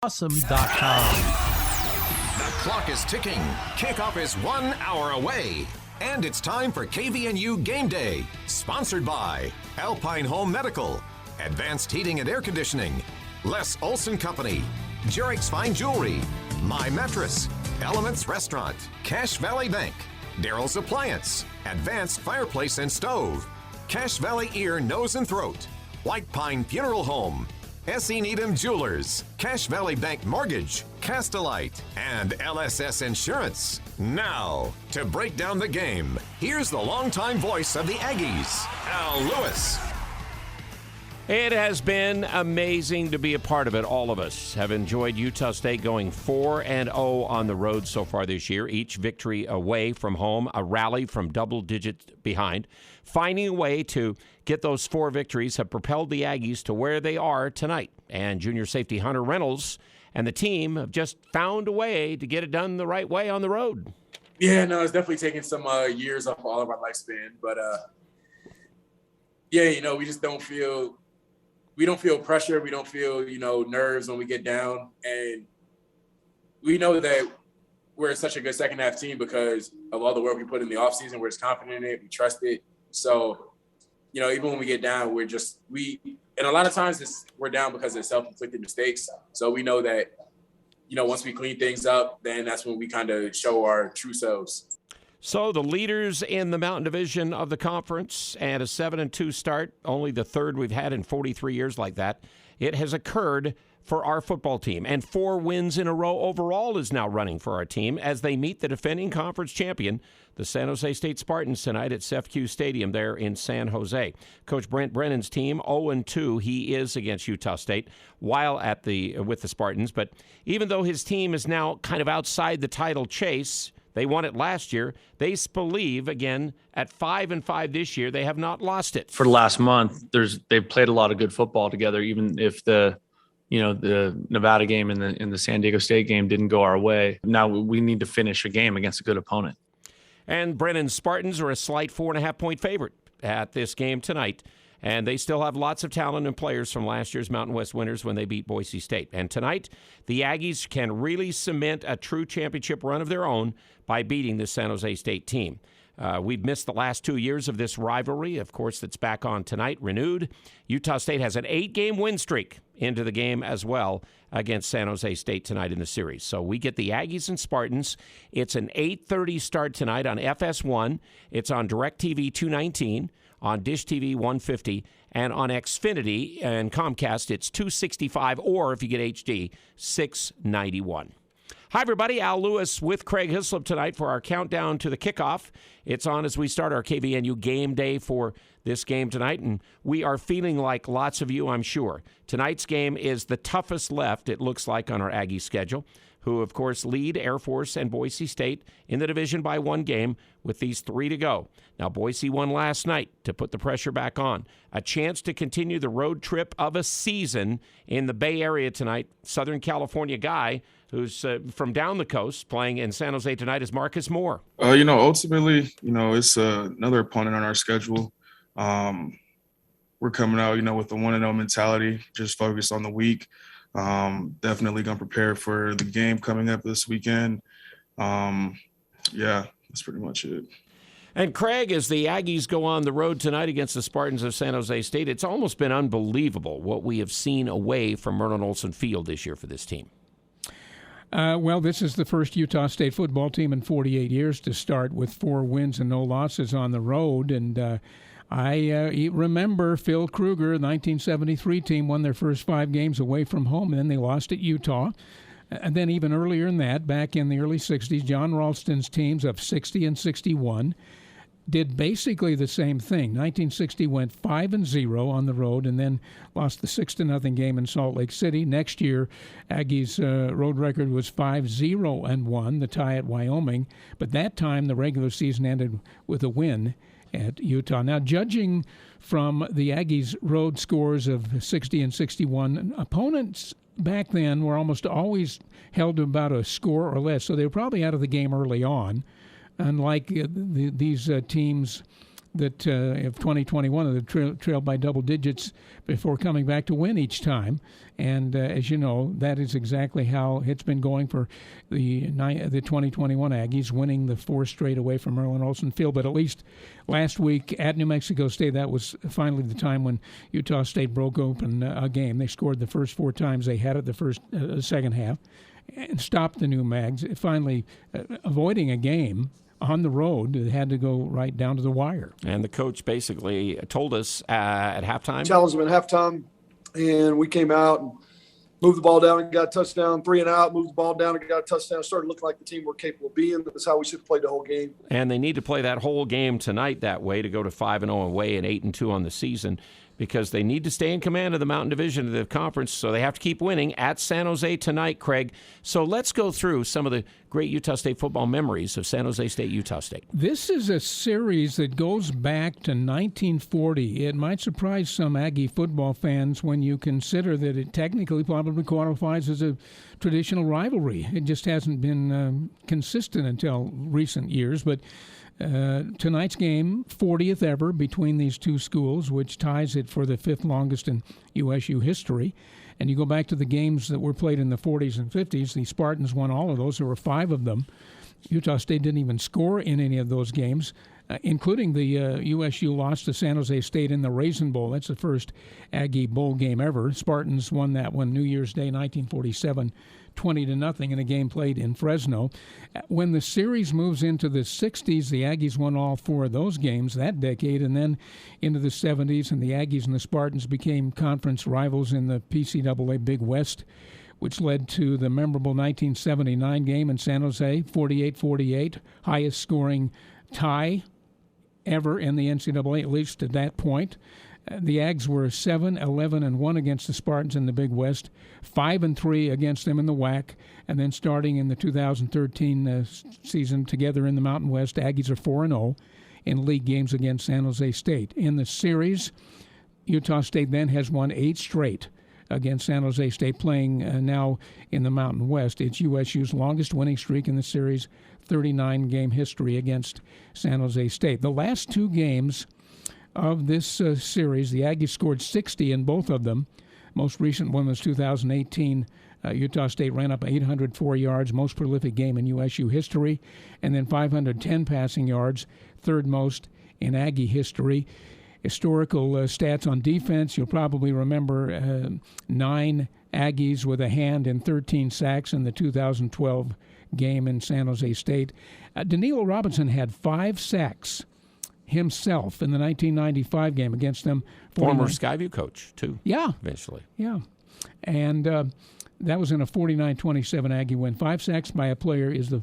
Awesome.com. The clock is ticking. Kickoff is 1 hour away. And it's time for KVNU Game Day. Sponsored by Alpine Home Medical, Advanced Heating and Air Conditioning, Les Olson Company, Jarek's Fine Jewelry, My Mattress, Elements Restaurant, Cache Valley Bank, Daryl's Appliance, Advanced Fireplace and Stove, Cache Valley Ear, Nose and Throat, White Pine Funeral Home, S.E. Needham Jewelers, Cache Valley Bank Mortgage, Castelite, and LSS Insurance. Now, to break down the game, here's the longtime voice of the Aggies, Al Lewis. It has been amazing to be a part of it. All of us have enjoyed Utah State going 4-0 on the road so far this year. Each victory away from home, a rally from double digits behind. Finding a way to get those 4 victories have propelled the Aggies to where they are tonight. And junior safety Hunter Reynolds and the team have just found a way to get it done the right way on the road. Yeah, no, it's definitely taken some years off all of our lifespan. But, yeah, we just don't feel – we don't feel pressure. We don't feel, nerves when we get down. And we know that we're such a good second half team because of all the work we put in the offseason. We're just confident in it. We trust it. So, even when we get down, and a lot of times we're down because of self-inflicted mistakes. So we know that, once we clean things up, then that's when we kind of show our true selves. So the leaders in the Mountain Division of the conference and a 7-2 start, only the third we've had in 43 years like that. It has occurred for our football team, and 4 wins in a row overall is now running for our team as they meet the defending conference champion, the San Jose State Spartans, tonight at CEFCU Stadium there in San Jose. Coach Brent Brennan's team 0-2. He is against Utah State while with the Spartans, but even though his team is now kind of outside the title chase, they won it last year. They believe, again, at 5-5 this year, they have not lost it. For the last month, they've played a lot of good football together, even if the Nevada game and the San Diego State game didn't go our way. Now we need to finish a game against a good opponent. And Brennan's Spartans are a slight 4.5-point favorite at this game tonight. And they still have lots of talent and players from last year's Mountain West winners when they beat Boise State. And tonight, the Aggies can really cement a true championship run of their own by beating the San Jose State team. We've missed the last 2 years of this rivalry. Of course, that's back on tonight, renewed. Utah State has an 8-game win streak into the game as well against San Jose State tonight in the series. So we get the Aggies and Spartans. It's an 8:30 start tonight on FS1. It's on DirecTV 219. On Dish TV 150, and on Xfinity and Comcast, it's 265, or if you get HD, 691. Hi, everybody. Al Lewis with Craig Hislop tonight for our countdown to the kickoff. It's on as we start our KVNU game day for this game tonight, and we are feeling like lots of you, I'm sure. Tonight's game is the toughest left, it looks like, on our Aggie schedule, who, of course, lead Air Force and Boise State in the division by 1 game with these 3 to go. Now, Boise won last night to put the pressure back on. A chance to continue the road trip of a season in the Bay Area tonight. Southern California guy who's from down the coast playing in San Jose tonight is Marcus Moore. Ultimately, it's another opponent on our schedule. We're coming out, with a 1-0 mentality, just focused on the week. Definitely going to prepare for the game coming up this weekend. That's pretty much it. And Craig, as the Aggies go on the road tonight against the Spartans of San Jose State, it's almost been unbelievable what we have seen away from Merlin Olsen Field this year for this team. Well, this is the first Utah State football team in 48 years to start with 4 wins and no losses on the road. And I remember Phil Kruger, the 1973 team, won their first 5 games away from home, and then they lost at Utah. And then even earlier than that, back in the early 60s, John Ralston's teams of 60 and 61 did basically the same thing. 1960 went 5-0 on the road and then lost the 6-0 game in Salt Lake City. Next year, Aggie's road record was 5-0-1, the tie at Wyoming. But that time, the regular season ended with a win at Utah. Now, judging from the Aggies' road scores of 60 and 61, opponents back then were almost always held to about a score or less, so they were probably out of the game early on. Unlike these teams that of 2021 that trailed by double digits before coming back to win each time. And as you know, that is exactly how it's been going for the 2021 Aggies, winning the 4 straight away from Merlin Olsen Field. But at least last week at New Mexico State, that was finally the time when Utah State broke open a game. They scored the first 4 times they had it the second half and stopped the New Mags, finally avoiding a game on the road. It had to go right down to the wire. And the coach basically told us at halftime. Challenged them at halftime, and we came out and moved the ball down and got a touchdown, 3 and out, moved the ball down and got a touchdown. Started looking like the team we're capable of being. That's how we should have played the whole game. And they need to play that whole game tonight that way to go to 5-0 away and 8-2 on the season, because they need to stay in command of the Mountain Division of the conference, so they have to keep winning at San Jose tonight, Craig. So let's go through some of the great Utah State football memories of San Jose State, Utah State. This is a series that goes back to 1940. It might surprise some Aggie football fans when you consider that it technically probably qualifies as a traditional rivalry. It just hasn't been consistent until recent years, but tonight's game, 40th ever between these two schools, which ties it for the 5th longest in USU history. And you go back to the games that were played in the 40s and 50s, the Spartans won all of those. There were 5 of them. Utah State didn't even score in any of those games, including the USU loss to San Jose State in the Raisin Bowl. That's the first Aggie Bowl game ever. Spartans won that one New Year's Day, 1947, 20-0 in a game played in Fresno. When the series moves into the 60s, the Aggies won all 4 of those games that decade, and then into the 70s, and the Aggies and the Spartans became conference rivals in the PCAA Big West, which led to the memorable 1979 game in San Jose, 48-48, highest scoring tie ever in the NCAA, at least at that point. The Ags were 7-11-1 against the Spartans in the Big West, 5-3 against them in the WAC, and then starting in the 2013 season together in the Mountain West, Aggies are 4-0 in league games against San Jose State. In the series, Utah State then has won 8 straight against San Jose State, playing now in the Mountain West. It's USU's longest winning streak in the series, 39-game history against San Jose State. The last 2 games of this series, the Aggies scored 60 in both of them. Most recent one was 2018. Utah State ran up 804 yards, most prolific game in USU history, and then 510 passing yards, 3rd most in Aggie history. Historical stats on defense, you'll probably remember 9 Aggies with a hand and 13 sacks in the 2012 game in San Jose State. Danilo Robinson had 5 sacks himself in the 1995 game against them. Former Skyview coach, too. Yeah. Eventually. Yeah. And that was in a 49-27 Aggie win. 5 sacks by a player is the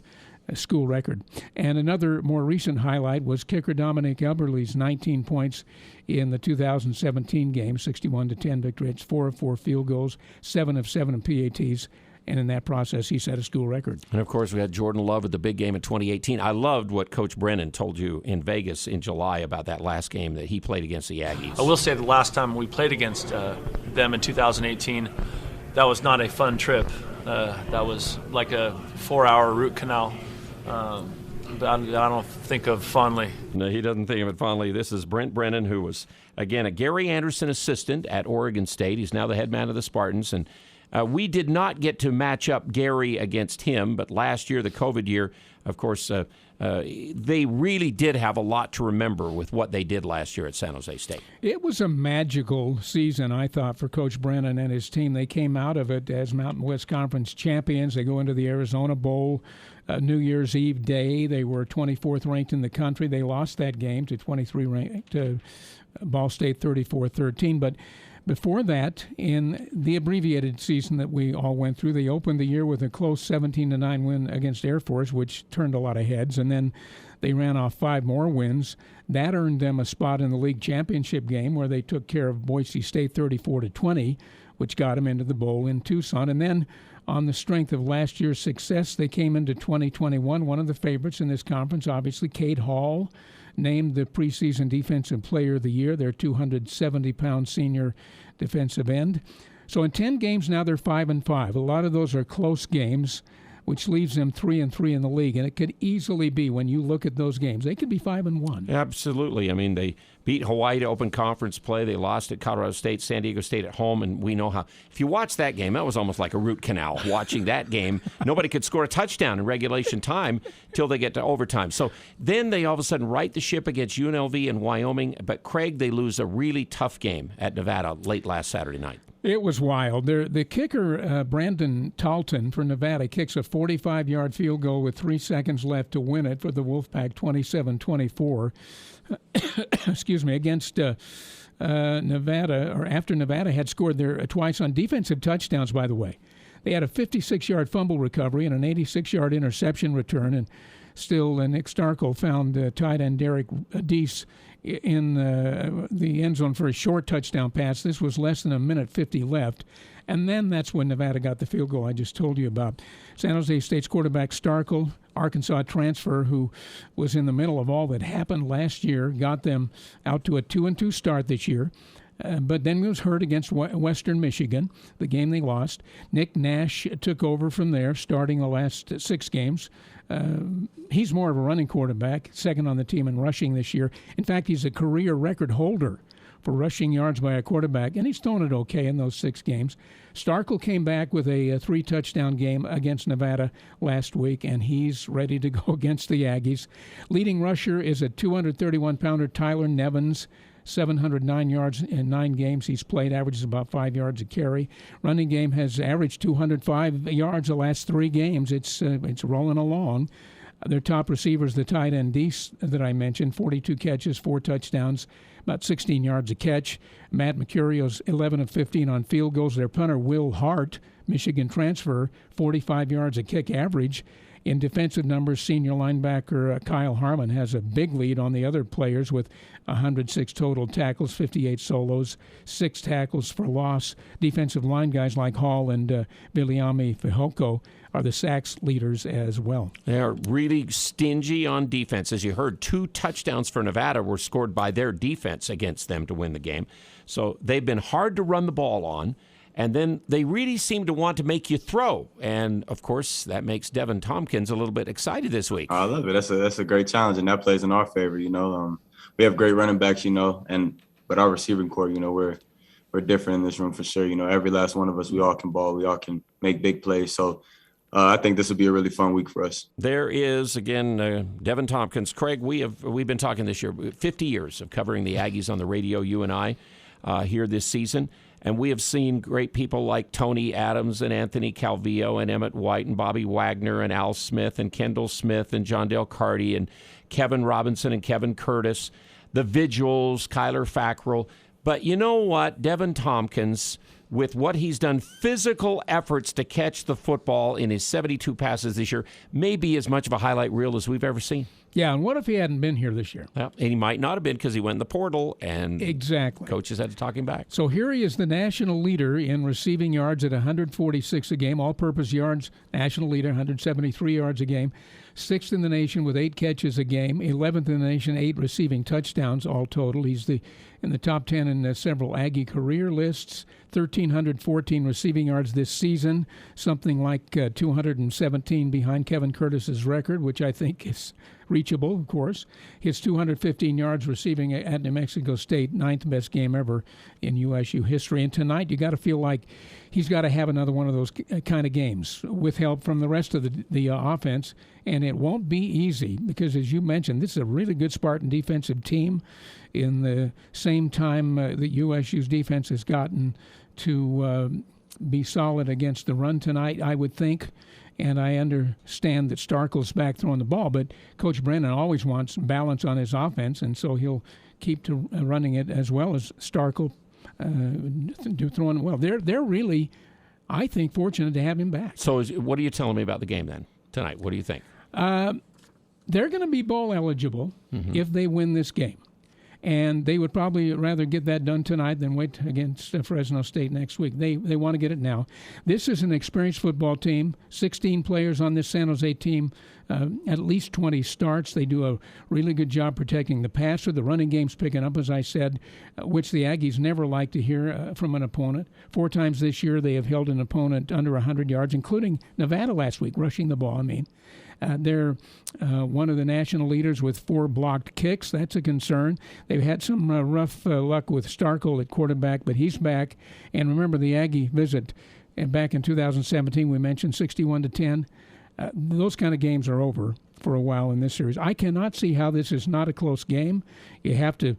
school record. And another more recent highlight was kicker Dominic Elberly's 19 points in the 2017 game, 61-10 victory. It's 4 of 4 field goals, 7 of 7 in PATs. And in that process, he set a school record. And, of course, we had Jordan Love at the big game in 2018. I loved what Coach Brennan told you in Vegas in July about that last game that he played against the Aggies. I will say the last time we played against them in 2018, that was not a fun trip. That was like a 4-hour root canal. But I don't think of fondly. No, he doesn't think of it fondly. This is Brent Brennan, who was, again, a Gary Anderson assistant at Oregon State. He's now the head man of the Spartans, and we did not get to match up Gary against him, but last year, the COVID year, of course, they really did have a lot to remember with what they did last year at San Jose State. It was a magical season, I thought, for Coach Brennan and his team. They came out of it as Mountain West Conference champions. They go into the Arizona Bowl New Year's Eve day. They were 24th ranked in the country. They lost that game to 23 ranked Ball State 34-13, but before that, in the abbreviated season that we all went through, they opened the year with a close 17-9 win against Air Force, which turned a lot of heads, and then they ran off 5 more wins. That earned them a spot in the league championship game where they took care of Boise State 34-20, which got them into the bowl in Tucson. And then on the strength of last year's success, they came into 2021, one of the favorites in this conference, obviously, Cade Hall, named the preseason Defensive Player of the Year, their 270-pound senior defensive end. So in 10 games now, they're 5-5. A lot of those are close games, which leaves them 3-3 in the league. And it could easily be, when you look at those games, they could be 5-1. Absolutely. I mean, they beat Hawaii to open conference play. They lost at Colorado State, San Diego State at home, and we know how. If you watch that game, that was almost like a root canal. Watching that game, nobody could score a touchdown in regulation time till they get to overtime. So then they all of a sudden right the ship against UNLV and Wyoming. But Craig, they lose a really tough game at Nevada late last Saturday night. It was wild. The kicker, Brandon Talton for Nevada, kicks a 45-yard field goal with 3 seconds left to win it for the Wolfpack 27-24. Excuse me, against Nevada, or after Nevada had scored there twice on defensive touchdowns, by the way. They had a 56-yard fumble recovery and an 86-yard interception return, and still Nick Starkel found tight end Derek Deese in the end zone for a short touchdown pass. This was less than a minute 50 left. And then that's when Nevada got the field goal I just told you about. San Jose State's quarterback Starkel, Arkansas transfer, who was in the middle of all that happened last year, got them out to a 2-2 start this year. But then was hurt against Western Michigan, the game they lost. Nick Nash took over from there, starting the last 6 games. He's more of a running quarterback, second on the team in rushing this year. In fact, he's a career record holder for rushing yards by a quarterback, and he's thrown it okay in those 6 games. Starkel came back with a 3-touchdown game against Nevada last week, and he's ready to go against the Aggies. Leading rusher is a 231-pounder Tyler Nevins, 709 yards in 9 games he's played, averages about 5 yards a carry. Running game has averaged 205 yards the last 3 games. It's rolling along. Their top receivers, the tight end Deese that I mentioned, 42 catches, 4 touchdowns, about 16 yards a catch. Matt Mercurio's 11 of 15 on field goals. Their punter, Will Hart, Michigan transfer, 45 yards a kick average. In defensive numbers, senior linebacker Kyle Harmon has a big lead on the other players with 106 total tackles, 58 solos, 6 tackles for loss. Defensive line guys like Hall and Viliami Fehoko are the sacks leaders as well. They are really stingy on defense. As you heard, 2 touchdowns for Nevada were scored by their defense against them to win the game. So they've been hard to run the ball on. And then they really seem to want to make you throw. And, of course, that makes Devin Tompkins a little bit excited this week. I love it. That's a great challenge, and that plays in our favor, We have great running backs, but our receiving core, we're different in this room for sure. Every last one of us, we all can ball. We all can make big plays. So I think this will be a really fun week for us. There is, again, Devin Tompkins. Craig, we've been talking this year, 50 years of covering the Aggies on the radio, you and I, here this season. And we have seen great people like Tony Adams and Anthony Calvillo and Emmett White and Bobby Wagner and Al Smith and Kendall Smith and John Dale Carty and Kevin Robinson and Kevin Curtis, the Vigils, Kyler Fackrell. But you know what? Devin Tompkins, with what he's done, physical efforts to catch the football in his 72 passes this year, may be as much of a highlight reel as we've ever seen. Yeah, and what if he hadn't been here this year? Well, and he might not have been because he went in the portal, and exactly, coaches had to talk him back. So here he is, the national leader in receiving yards at 146 a game, all-purpose yards, national leader, 173 yards a game, 6th in the nation with 8 catches a game, 11th in the nation, 8 receiving touchdowns all total. He's in the top 10 in several Aggie career lists, 1,314 receiving yards this season, something like 217 behind Kevin Curtis's record, which I think is reachable, of course. His 215 yards receiving at New Mexico State, 9th best game ever in USU history. And tonight, you got to feel like he's got to have another one of those kind of games with help from the rest of the offense. And it won't be easy because, as you mentioned, this is a really good Spartan defensive team. In the same time that USU's defense has gotten to be solid against the run tonight, I would think. And I understand that Starkel's back throwing the ball, but Coach Brennan always wants balance on his offense, and so he'll keep to running it as well as Starkel throwing it well. They're really, I think, fortunate to have him back. So what are you telling me about the game then tonight? What do you think? They're going to be bowl eligible if they win this game. And they would probably rather get that done tonight than wait against Fresno State next week. They want to get it now. This is an experienced football team, 16 players on this San Jose team at least 20 starts. They do a really good job protecting the passer. The running game's picking up, as I said, which the Aggies never like to hear from an opponent. 4 times this year they have held an opponent under 100 yards, including Nevada last week, rushing the ball, They're one of the national leaders with 4 blocked kicks. That's a concern. They've had some rough luck with Starkle at quarterback, but he's back. And remember the Aggie visit back in 2017, we mentioned 61-10. Those kind of games are over for a while in this series. I cannot see how this is not a close game. You have to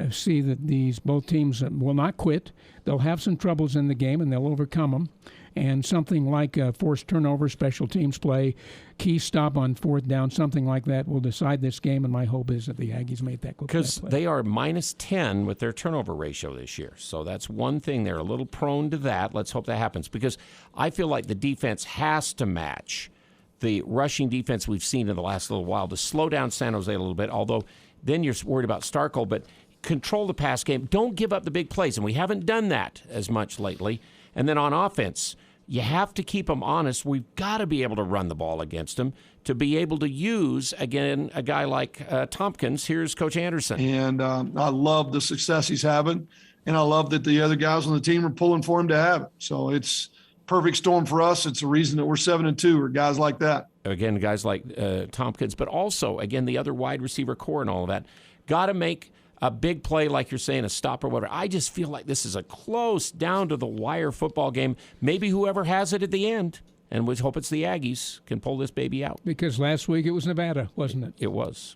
see that both teams will not quit. They'll have some troubles in the game, and they'll overcome them. And something like forced turnover, special teams play, key stop on 4th down, something like that will decide this game. And my hope is that the Aggies make that play. Because they are -10 with their turnover ratio this year. So that's one thing. They're a little prone to that. Let's hope that happens. Because I feel like the defense has to match the rushing defense we've seen in the last little while to slow down San Jose a little bit, although then you're worried about Starkle. But control the pass game. Don't give up the big plays. And we haven't done that as much lately. And then on offense, you have to keep them honest. We've got to be able to run the ball against them to be able to use, again, a guy like Tompkins. Here's Coach Anderson. And I love the success he's having, and I love that the other guys on the team are pulling for him to have it. So it's perfect storm for us. It's a reason that we're 7-2 or guys like that. Again, guys like Tompkins, but also, again, the other wide receiver core and all of that. Got to make a big play, like you're saying, a stop or whatever. I just feel like this is a close, down-to-the-wire football game. Maybe whoever has it at the end, and we hope it's the Aggies, can pull this baby out. Because last week it was Nevada, wasn't it? It was.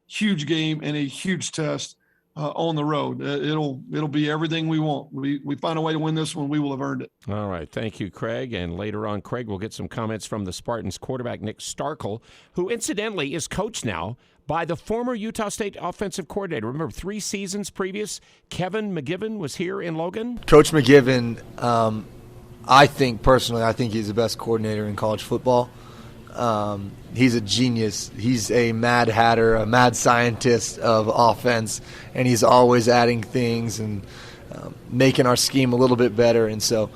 Huge game and a huge test on the road. It'll be everything we want. We find a way to win this one, we will have earned it. All right. Thank you, Craig. And later on, Craig will get some comments from the Spartans quarterback, Nick Starkle, who incidentally is coached now by the former Utah State offensive coordinator. Remember, 3 seasons previous, Kevin McGivern was here in Logan? Coach McGivern, I think he's the best coordinator in college football. He's a genius. He's a mad hatter, a mad scientist of offense, and he's always adding things and making our scheme a little bit better. And so,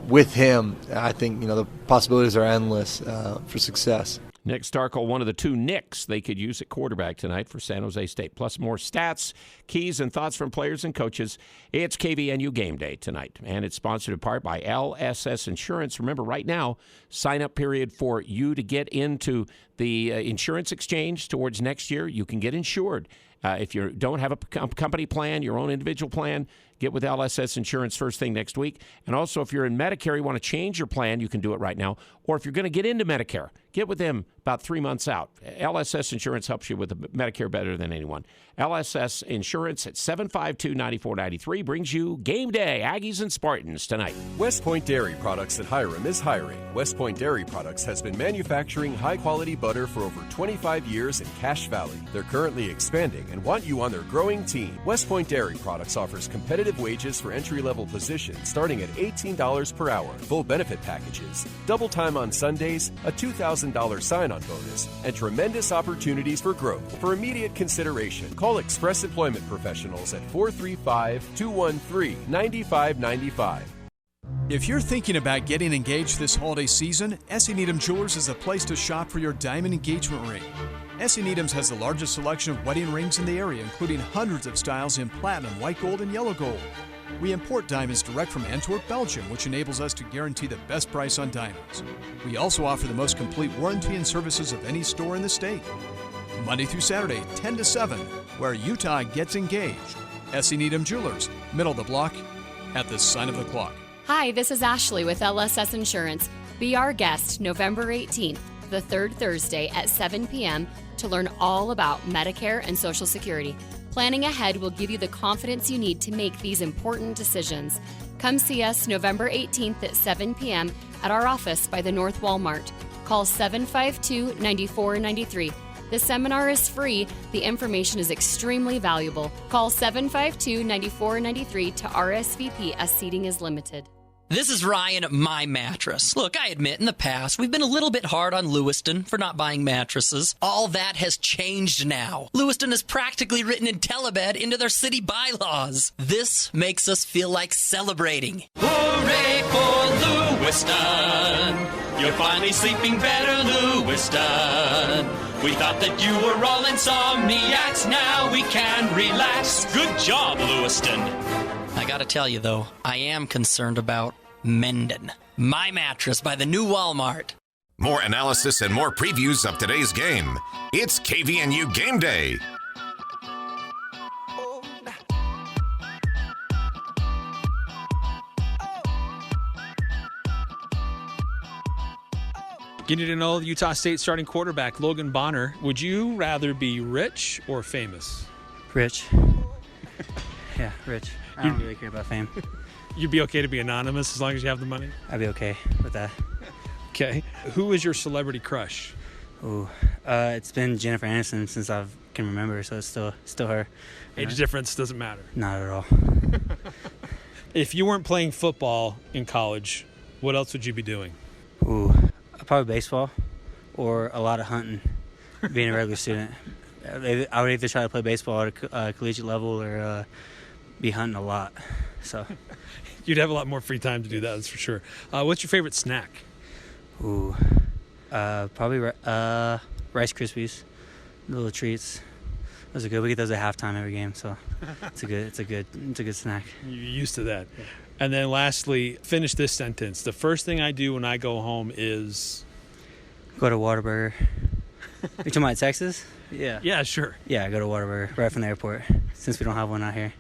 with him, I think, the possibilities are endless for success. Nick Starkle, one of the 2 Nicks they could use at quarterback tonight for San Jose State. Plus more stats, keys, and thoughts from players and coaches. It's KVNU Game Day tonight, and it's sponsored in part by LSS Insurance. Remember, right now, sign-up period for you to get into the insurance exchange towards next year. You can get insured. If you don't have a company plan, your own individual plan, get with LSS Insurance first thing next week. And also, if you're in Medicare, you want to change your plan, you can do it right now. Or if you're going to get into Medicare, get with them about 3 months out. LSS Insurance helps you with Medicare better than anyone. LSS Insurance at 752-9493 brings you Game Day, Aggies and Spartans tonight. West Point Dairy Products at Hiram is hiring. West Point Dairy Products has been manufacturing high-quality butter for over 25 years in Cache Valley. They're currently expanding and want you on their growing team. West Point Dairy Products offers competitive wages for entry-level positions starting at $18 per hour, full benefit packages, double time on Sundays, a $2,000 sign-on bonus, and tremendous opportunities for growth. For immediate consideration, call Express Employment Professionals at 435-213-9595. If you're thinking about getting engaged this holiday season, S.E. Needham Jewelers is the place to shop for your diamond engagement ring. S.E. Needham's has the largest selection of wedding rings in the area, including hundreds of styles in platinum, white gold, and yellow gold. We import diamonds direct from Antwerp, Belgium, which enables us to guarantee the best price on diamonds. We also offer the most complete warranty and services of any store in the state. Monday through Saturday, 10 to 7, where Utah gets engaged. S.E. Needham Jewelers, middle of the block, at the sign of the clock. Hi, this is Ashley with LSS Insurance. Be our guest November 18th, the third Thursday at 7 p.m. to learn all about Medicare and Social Security. Planning ahead will give you the confidence you need to make these important decisions. Come see us November 18th at 7 p.m. at our office by the North Walmart. Call 752-9493. The seminar is free. The information is extremely valuable. Call 752-9493 to RSVP as seating is limited. This is Ryan at My Mattress. Look, I admit in the past, we've been a little bit hard on Lewiston for not buying mattresses. All that has changed now. Lewiston has practically written IntelliBed into their city bylaws. This makes us feel like celebrating. Hooray for Lewiston! You're finally sleeping better, Lewiston. We thought that you were all insomniacs. Now we can relax. Good job, Lewiston. I gotta tell you, though, I am concerned about Mendon. My mattress by the new Walmart. More analysis and more previews of today's game. It's KVNU Game Day. Getting to know the Utah State starting quarterback, Logan Bonner. Would you rather be rich or famous? Rich. Yeah, rich. I don't really care about fame. You'd be okay to be anonymous as long as you have the money? I'd be okay with that. Okay. Who is your celebrity crush? Ooh, it's been Jennifer Aniston since I can remember, so it's still her. Age difference doesn't matter? Not at all. If you weren't playing football in college, what else would you be doing? Ooh, probably baseball or a lot of hunting, being a regular student. I would either try to play baseball at a collegiate level or be hunting a lot. So you'd have a lot more free time to do that, that's for sure. What's your favorite snack? Ooh, probably Rice Krispies, little treats. Those are good. We get those at halftime every game, so it's a good snack. You're used to that. And then lastly, finish this sentence. The first thing I do when I go home is go to Whataburger. You talking about Texas? Yeah. Yeah, sure. Yeah, I go to Whataburger right from the airport since we don't have one out here.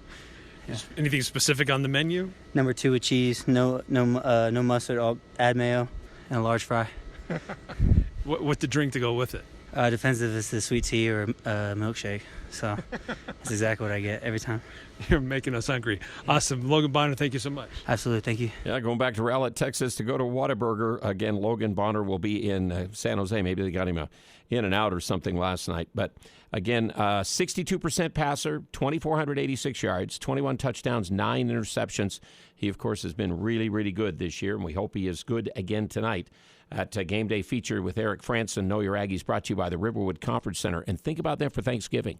Yeah. Anything specific on the menu? Number 2 with cheese, no mustard. I'll add mayo and a large fry. What the drink to go with it? Depends if it's the sweet tea or a milkshake. So that's exactly what I get every time. You're making us hungry. Awesome. Logan Bonner, thank you so much. Absolutely. Thank you. Yeah, going back to Rowlett, Texas to go to Whataburger. Again, Logan Bonner will be in San Jose. Maybe they got him in and out or something last night. But again, 62% passer, 2,486 yards, 21 touchdowns, 9 interceptions. He, of course, has been really, really good this year, and we hope he is good again tonight. At Game Day feature with Eric Franson, Know Your Aggies, brought to you by the Riverwood Conference Center. And think about that for Thanksgiving.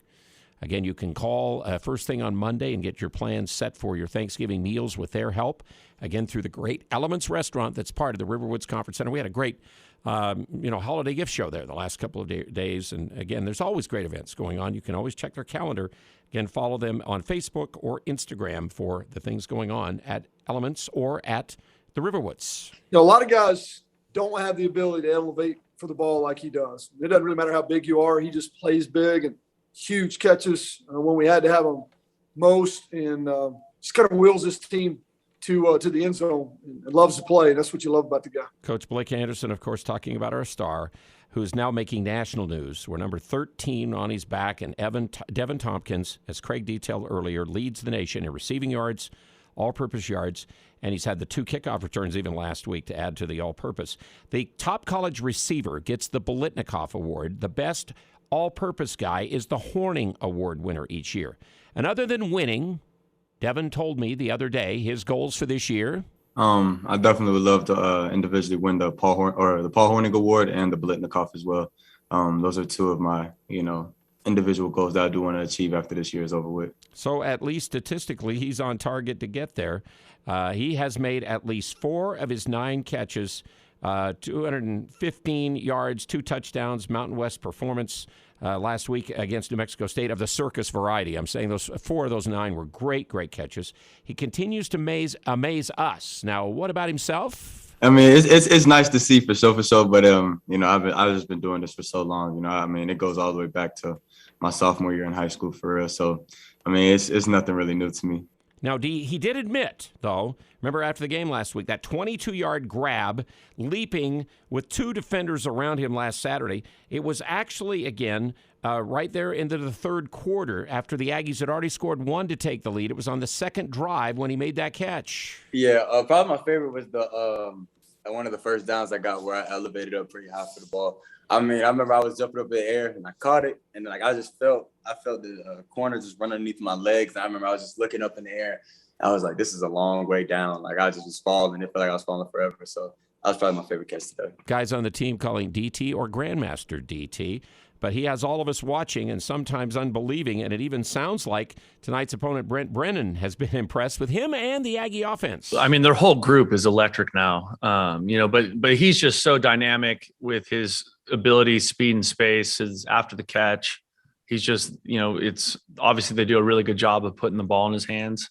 Again, you can call first thing on Monday and get your plans set for your Thanksgiving meals with their help. Again, through the Great Elements Restaurant that's part of the Riverwoods Conference Center. We had a great holiday gift show there the last couple of days. And again, there's always great events going on. You can always check their calendar. Again, follow them on Facebook or Instagram for the things going on at Elements or at the Riverwoods. A lot of guys don't have the ability to elevate for the ball like he does. It doesn't really matter how big you are. He just plays big and huge catches when we had to have them most, and just kind of wheels his team to the end zone and loves to play. That's what you love about the guy. Coach Blake Anderson, of course, talking about our star, who's now making national news. We're number 13 on his back, and Devin Tompkins, as Craig detailed earlier, leads the nation in receiving yards, all-purpose yards, and he's had the 2 kickoff returns even last week to add to the all-purpose. The top college receiver gets the Bolitnikoff Award. The best all-purpose guy is the Horning Award winner each year. And other than winning, Devin told me the other day his goals for this year. I definitely would love to individually win the Paul Horning Award and the Bolitnikoff as well. Those are 2 of my, individual goals that I do want to achieve after this year is over with. So at least statistically, he's on target to get there. He has made at least 4 of his 9 catches, 215 yards, 2 touchdowns, Mountain West performance last week against New Mexico State of the circus variety. I'm saying those 4 of those 9 were great catches. He continues to amaze us. Now, what about himself? I mean, it's nice to see for sure, but I've just been doing this for so long. It goes all the way back to my sophomore year in high school for real. So, it's nothing really new to me. Now, he did admit, though, remember after the game last week, that 22-yard grab, leaping with 2 defenders around him last Saturday. It was actually, again, right there into the third quarter after the Aggies had already scored 1 to take the lead. It was on the second drive when he made that catch. Yeah, probably my favorite was the one of the first downs I got where I elevated up pretty high for the ball. I remember I was jumping up in the air and I caught it, and then I felt the corner just run underneath my legs. And I remember I was just looking up in the air. I was like, this is a long way down. Like I just was falling. It felt like I was falling forever. So was probably my favorite catch today. Guys on the team calling DT or Grandmaster DT. But he has all of us watching and sometimes unbelieving, and it even sounds like tonight's opponent, Brent Brennan, has been impressed with him and the Aggie offense. I mean, their whole group is electric now, but he's just so dynamic with his ability, speed and space, his after the catch. He's just, it's obviously they do a really good job of putting the ball in his hands.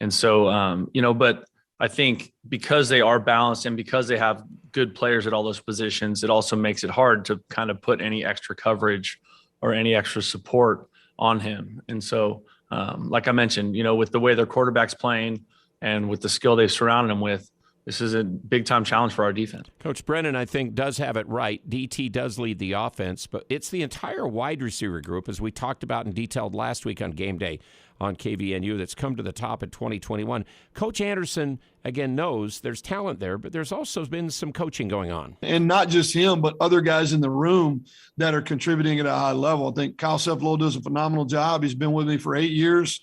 And so, but I think because they are balanced and because they have good players at all those positions, it also makes it hard to kind of put any extra coverage or any extra support on him. And so, like I mentioned, with the way their quarterback's playing and with the skill they've surrounded him with, this is a big-time challenge for our defense. Coach Brennan, I think, does have it right. DT does lead the offense, but it's the entire wide receiver group, as we talked about and detailed last week on Game Day on KVNU, that's come to the top in 2021. Coach Anderson, again, knows there's talent there, but there's also been some coaching going on. And not just him, but other guys in the room that are contributing at a high level. I think Kyle Cefalo does a phenomenal job. He's been with me for 8 years.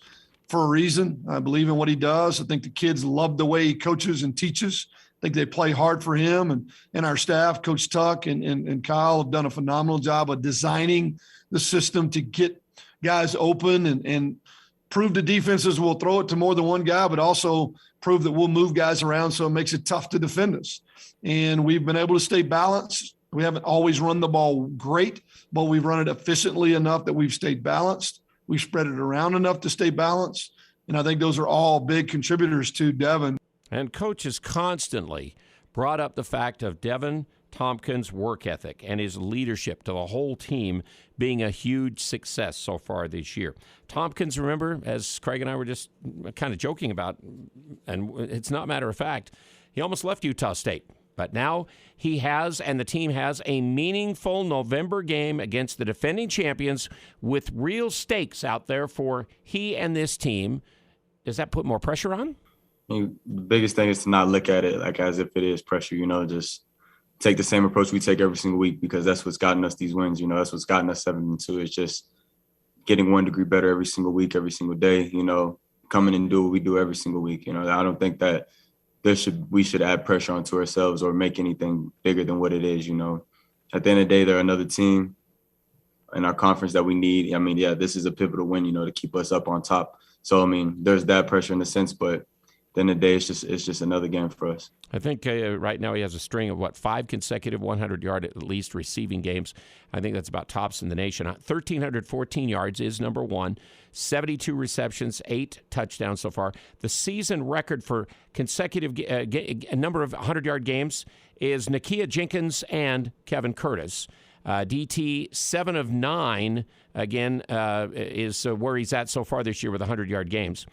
For a reason. I believe in what he does. I think the kids love the way he coaches and teaches. I think they play hard for him, and our staff, Coach Tuck and Kyle, have done a phenomenal job of designing the system to get guys open and prove to defenses we'll throw it to more than one guy, but also prove that we'll move guys around so it makes it tough to defend us. And we've been able to stay balanced. We haven't always run the ball great, but we've run it efficiently enough that we've stayed balanced. We spread it around enough to stay balanced. And I think those are all big contributors to Devin. And Coach has constantly brought up the fact of Devin Tompkins' work ethic and his leadership to the whole team being a huge success so far this year. Tompkins, remember, as Craig and I were just kind of joking about, and it's not matter of fact, he almost left Utah State. But now he has, and the team has, a meaningful November game against the defending champions with real stakes out there for he and this team. Does that put more pressure on? I mean, the biggest thing is to not look at it like as if it is pressure, just take the same approach we take every single week, because that's what's gotten us these wins. That's what's gotten us 7-2. It's just getting 1 degree better every single week, every single day, coming and do what we do every single week. I don't think that we should add pressure onto ourselves or make anything bigger than what it is. At the end of the day, they're another team in our conference that we need. This is a pivotal win, to keep us up on top. So, there's that pressure in a sense, but at the end of the day, it's just another game for us. I think right now he has a string of 5 consecutive 100-yard at least receiving games. I think that's about tops in the nation. 1,314 yards is number one. 72 receptions, 8 touchdowns so far. The season record for consecutive number of 100-yard games is Nakia Jenkins and Kevin Curtis. DT 7 of 9 again is where he's at so far this year with 100-yard games.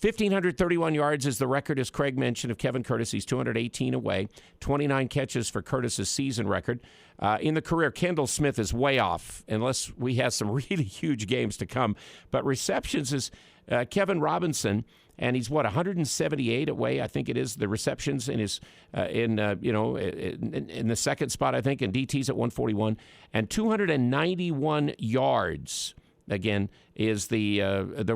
1,531 yards is the record, as Craig mentioned, of Kevin Curtis. He's 218 away. 29 catches for Curtis's season record. In the career, Kendall Smith is way off, unless we have some really huge games to come. But receptions is Kevin Robinson, and he's 178 away. I think it is the receptions in his in the second spot, I think, and DT's at 141 and 291 yards. Again, is the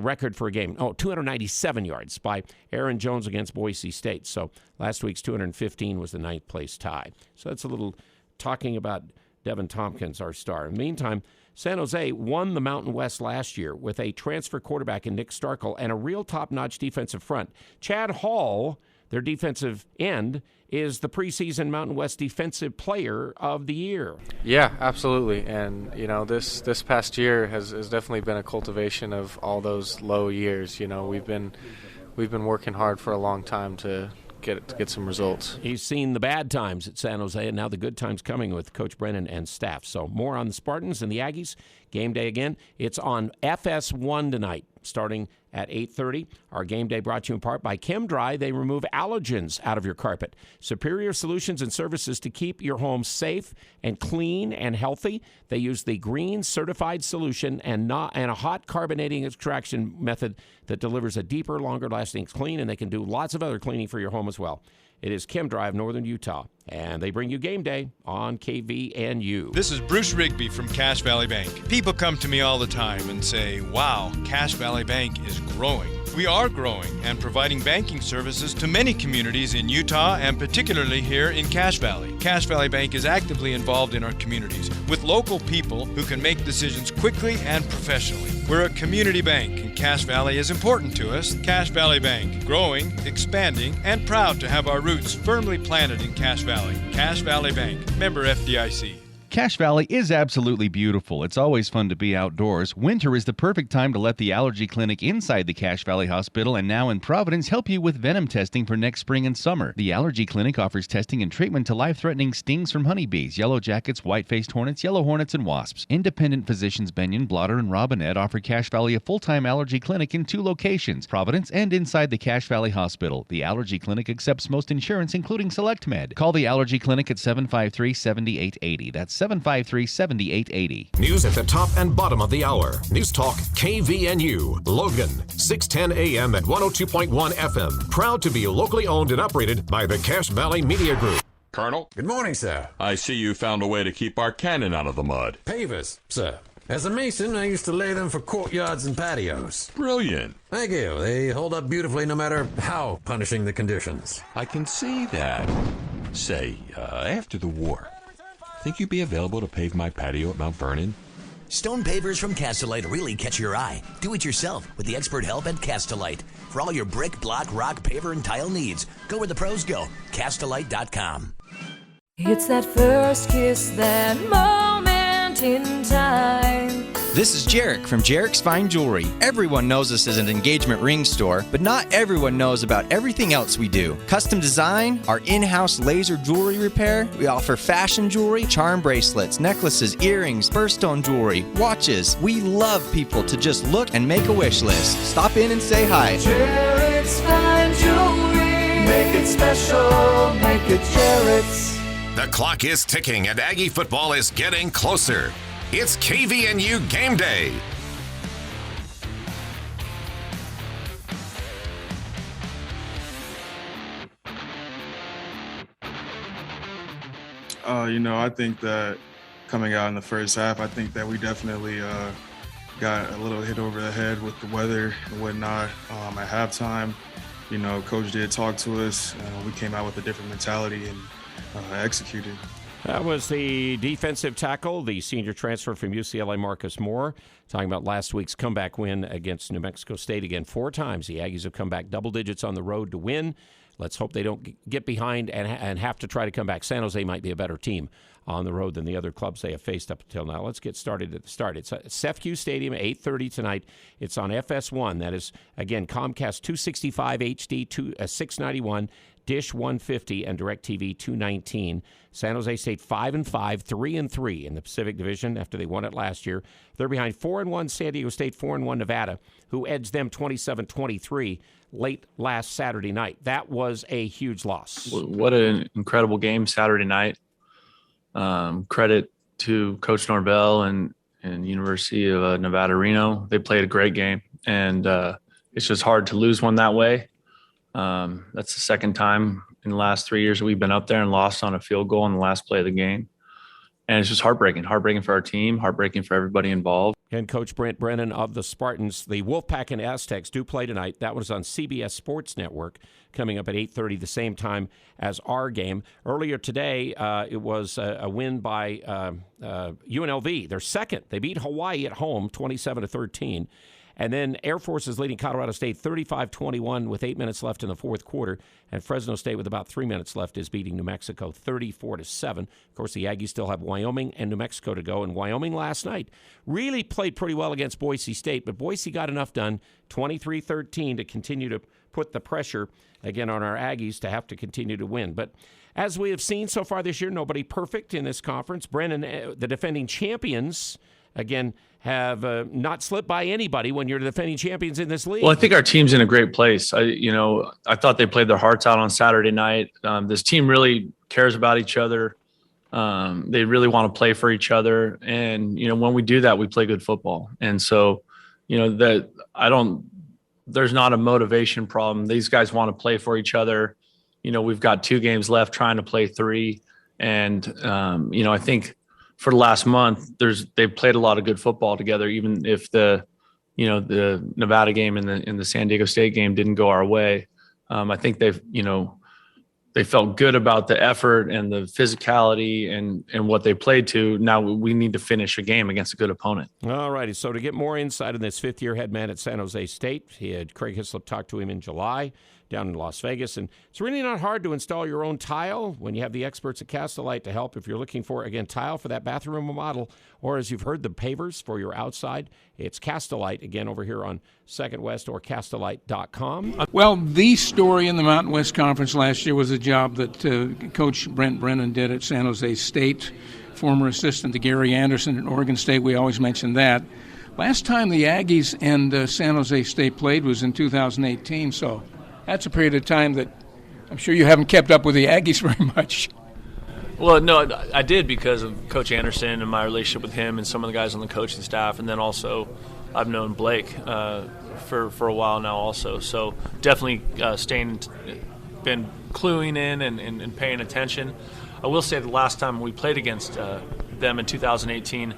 record for a game. 297 yards by Aaron Jones against Boise State. So last week's 215 was the 9th place tie. So that's a little talking about Devin Tompkins, our star. In the meantime, San Jose won the Mountain West last year with a transfer quarterback in Nick Starkel and a real top-notch defensive front. Chad Hall, their defensive end, is the preseason Mountain West Defensive Player of the Year. Yeah, absolutely. And, this past year has definitely been a cultivation of all those low years. We've been working hard for a long time to get some results. He's seen the bad times at San Jose, and now the good times coming with Coach Brennan and staff. So more on the Spartans and the Aggies. Game day again. It's on FS1 tonight, starting at 8:30. Our game day brought to you in part by ChemDry. They remove allergens out of your carpet. Superior solutions and services to keep your home safe and clean and healthy. They use the green certified solution and a hot carbonating extraction method that delivers a deeper, longer lasting clean, and they can do lots of other cleaning for your home as well. It is ChemDry of Northern Utah And they bring you Game Day on KVNU. This is Bruce Rigby from Cache Valley Bank. People come to me all the time and say, wow, Cache Valley Bank is growing. We are growing and providing banking services to many communities in Utah and particularly here in Cache Valley. Cache Valley Bank is actively involved in our communities with local people who can make decisions quickly and professionally. We're a community bank and Cache Valley is important to us. Cache Valley Bank, growing, expanding, and proud to have our roots firmly planted in Cache Valley. Cache Valley Bank, member FDIC. Cache Valley is absolutely beautiful. It's always fun to be outdoors. Winter is the perfect time to let the allergy clinic inside the Cache Valley Hospital and now in Providence help you with venom testing for next spring and summer. The allergy clinic offers testing and treatment to life-threatening stings from honeybees, yellow jackets, white-faced hornets, yellow hornets, and wasps. Independent physicians Benyon, Blotter, and Robinette offer Cache Valley a full-time allergy clinic in 2 locations, Providence and inside the Cache Valley Hospital. The allergy clinic accepts most insurance, including SelectMed. Call the allergy clinic at 753-7880. That's 753-7880. News at the top and bottom of the hour. News Talk KVNU. Logan, 610 AM at 102.1 FM. Proud to be locally owned and operated by the Cache Valley Media Group. Colonel? Good morning, sir. I see you found a way to keep our cannon out of the mud. Pavers, sir. As a mason, I used to lay them for courtyards and patios. Brilliant. Thank you. They hold up beautifully no matter how punishing the conditions. I can see that. Say, after the war, think you'd be available to pave my patio at Mount Vernon? Stone pavers from Castellite really catch your eye. Do it yourself with the expert help at Castellite. For all your brick, block, rock, paver, and tile needs, go where the pros go. Castellite.com. It's that first kiss, that moment in time. This is Jarek from Jarek's Fine Jewelry. Everyone knows us as an engagement ring store, but not everyone knows about everything else we do. Custom design, our in-house laser jewelry repair. We offer fashion jewelry, charm bracelets, necklaces, earrings, birthstone jewelry, watches. We love people to just look and make a wish list. Stop in and say hi. Jarek's Fine Jewelry. Make it special, make it Jarek's. The clock is ticking and Aggie football is getting closer. It's KVNU Game Day. I think that coming out in the first half, I think that we definitely got a little hit over the head with the weather and whatnot at halftime. Coach did talk to us. We came out with a different mentality and executed. That was the defensive tackle, the senior transfer from UCLA, Marcus Moore, talking about last week's comeback win against New Mexico State. Again, 4 times the Aggies have come back double digits on the road to win. Let's hope they don't get behind and have to try to come back. San Jose might be a better team on the road than the other clubs they have faced up until now. Let's get started at the start. It's at CEFCU Stadium at 8:30 tonight. It's on FS1. That is, again, Comcast 265 HD, 691, Dish 150, and DirecTV 219. San Jose State 5-5, 3-3 in the Pacific Division after they won it last year. They're behind 4-1 San Diego State, 4-1 Nevada, who edged them 27-23 late last Saturday night. That was a huge loss. What an incredible game Saturday night. Credit to Coach Norvell and University of Nevada, Reno. They played a great game, and it's just hard to lose one that way. That's the second time in the last 3 years that we've been up there and lost on a field goal in the last play of the game. And it's just heartbreaking for our team, heartbreaking for everybody involved. And Coach Brent Brennan of the Spartans, the Wolfpack and Aztecs do play tonight. That was on CBS Sports Network, coming up at 8:30, the same time as our game. Earlier today, it was a win by UNLV. They're second. They beat Hawaii at home, 27-13. And then Air Force is leading Colorado State 35-21 with 8 minutes left in the fourth quarter. And Fresno State, with about 3 minutes left, is beating New Mexico 34-7. Of course, the Aggies still have Wyoming and New Mexico to go. And Wyoming last night really played pretty well against Boise State. But Boise got enough done, 23-13, to continue to put the pressure, again, on our Aggies to have to continue to win. But as we have seen so far this year, nobody perfect in this conference. Brennan, the defending champions, again, have not slipped by anybody when you're the defending champions in this league. Well, I think our team's in a great place. I thought they played their hearts out on Saturday night. This team really cares about each other. They really want to play for each other. And, when we do that, we play good football. And so, there's not a motivation problem. These guys want to play for each other. we've got 2 games left trying to play 3. And, I think for the last month, they've played a lot of good football together, even if the Nevada game and the San Diego State game didn't go our way. I think they felt good about the effort and the physicality and what they played to. Now we need to finish a game against a good opponent. All righty. So to get more insight on this fifth-year head man at San Jose State, Craig Hislop talked to him in July down in Las Vegas. And it's really not hard to install your own tile when you have the experts at Castlelite to help. If you're looking for, again, tile for that bathroom remodel, or as you've heard, the pavers for your outside, it's Castlelite, again, over here on 2nd West or Castlelite.com. Well, the story in the Mountain West Conference last year was a job that Coach Brent Brennan did at San Jose State, former assistant to Gary Anderson at Oregon State. We always mention that. Last time the Aggies and San Jose State played was in 2018, so that's a period of time that I'm sure you haven't kept up with the Aggies very much. Well, no, I did because of Coach Anderson and my relationship with him and some of the guys on the coaching staff, and then also I've known Blake for a while now also. So definitely been cluing in and paying attention. I will say the last time we played against them in 2018,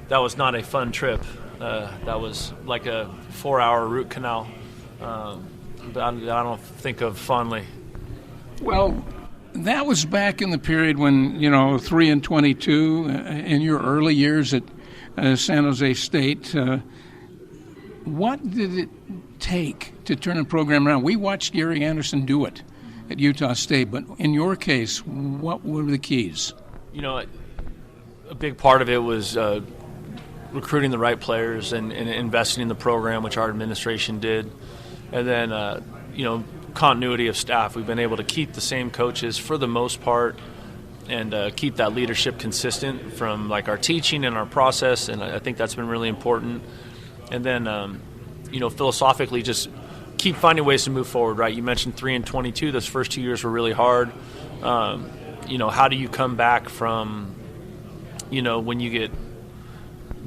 that was not a fun trip. That was like a 4-hour root canal. But I don't think of fondly. Well, that was back in the period when, 3-22 in your early years at San Jose State. What did it take to turn a program around? We watched Gary Anderson do it at Utah State, but in your case, what were the keys? A big part of it was recruiting the right players and investing in the program, which our administration did. And then, continuity of staff. We've been able to keep the same coaches for the most part and keep that leadership consistent from like our teaching and our process, and I think that's been really important. And then, philosophically, just keep finding ways to move forward, right? You mentioned 3-22. Those first 2 years were really hard. How do you come back from, when you get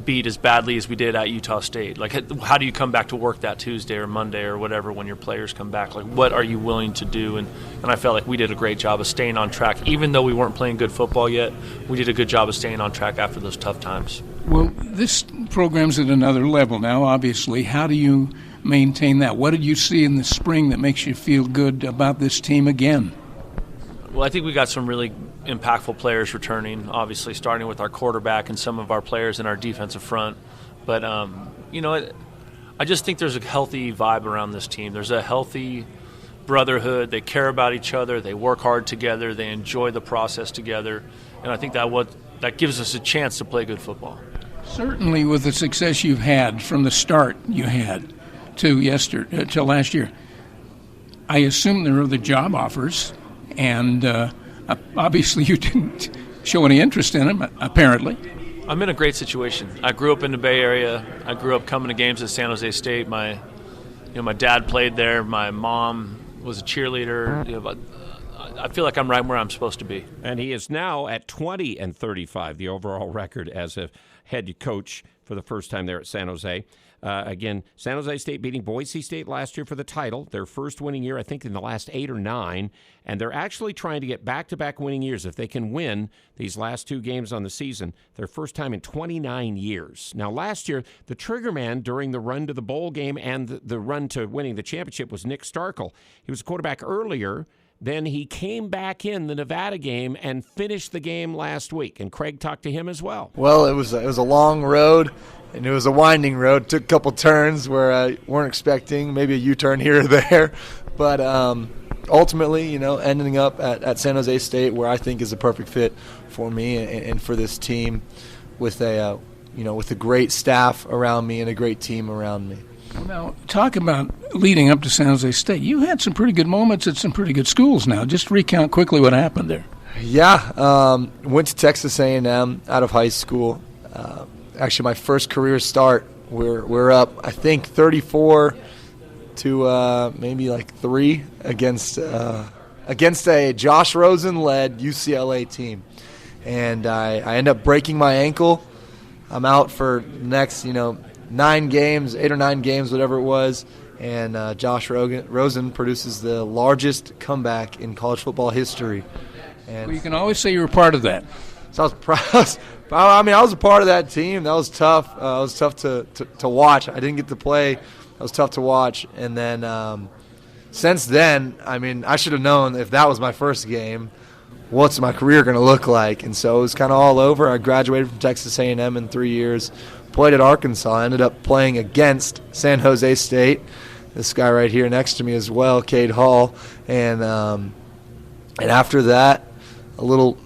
beat as badly as we did at Utah State? Like, how do you come back to work that Tuesday or Monday or whatever when your players come back? Like, what are you willing to do? And I felt like we did a great job of staying on track. Even though we weren't playing good football yet, we did a good job of staying on track after those tough times. Well, this program's at another level now, obviously. How do you maintain that? What did you see in the spring that makes you feel good about this team again? Well, I think we got some really impactful players returning, obviously starting with our quarterback and some of our players in our defensive front. But, I just think there's a healthy vibe around this team. There's a healthy brotherhood. They care about each other. They work hard together. They enjoy the process together. And I think that gives us a chance to play good football. Certainly with the success you've had from the start you had to last year, I assume there are other job offers, and obviously you didn't show any interest in them, apparently. I'm in a great situation. I grew up in the Bay Area. I grew up coming to games at San Jose State. My dad played there. My mom was a cheerleader. I feel like I'm right where I'm supposed to be. And he is now at 20-35, the overall record as a head coach for the first time there at San Jose. Again, San Jose State beating Boise State last year for the title, their first winning year, I think, in the last 8 or 9. And they're actually trying to get back-to-back winning years. If they can win these last 2 games on the season, their first time in 29 years. Now, last year, the triggerman during the run to the bowl game and the run to winning the championship was Nick Starkel. He was a quarterback earlier. Then he came back in the Nevada game and finished the game last week. And Craig talked to him as well. Well, it was a long road, and it was a winding road. Took a couple turns where I weren't expecting, maybe a U-turn here or there. But ultimately, ending up at San Jose State, where I think is a perfect fit for me and for this team, with a great staff around me and a great team around me. Now, talk about leading up to San Jose State. You had some pretty good moments at some pretty good schools now. Just recount quickly what happened there. Yeah, went to Texas A&M out of high school. Actually, my first career start, we're up, I think, 34 to maybe like 3 against a Josh Rosen-led UCLA team. And I end up breaking my ankle. I'm out for the next, 9 games, 8 or 9 games, whatever it was. and Josh Rosen produces the largest comeback in college football history. And well, you can always say you were part of that. So I was proud. I mean, I was a part of that team. That was tough. It was tough to watch. I didn't get to play. It was tough to watch. And then since then, I mean, I should have known if that was my first game, what's my career going to look like? And so it was kind of all over. I graduated from Texas A&M in 3 years, played at Arkansas. I ended up playing against San Jose State. This guy right here next to me as well, Cade Hall. And after that, a little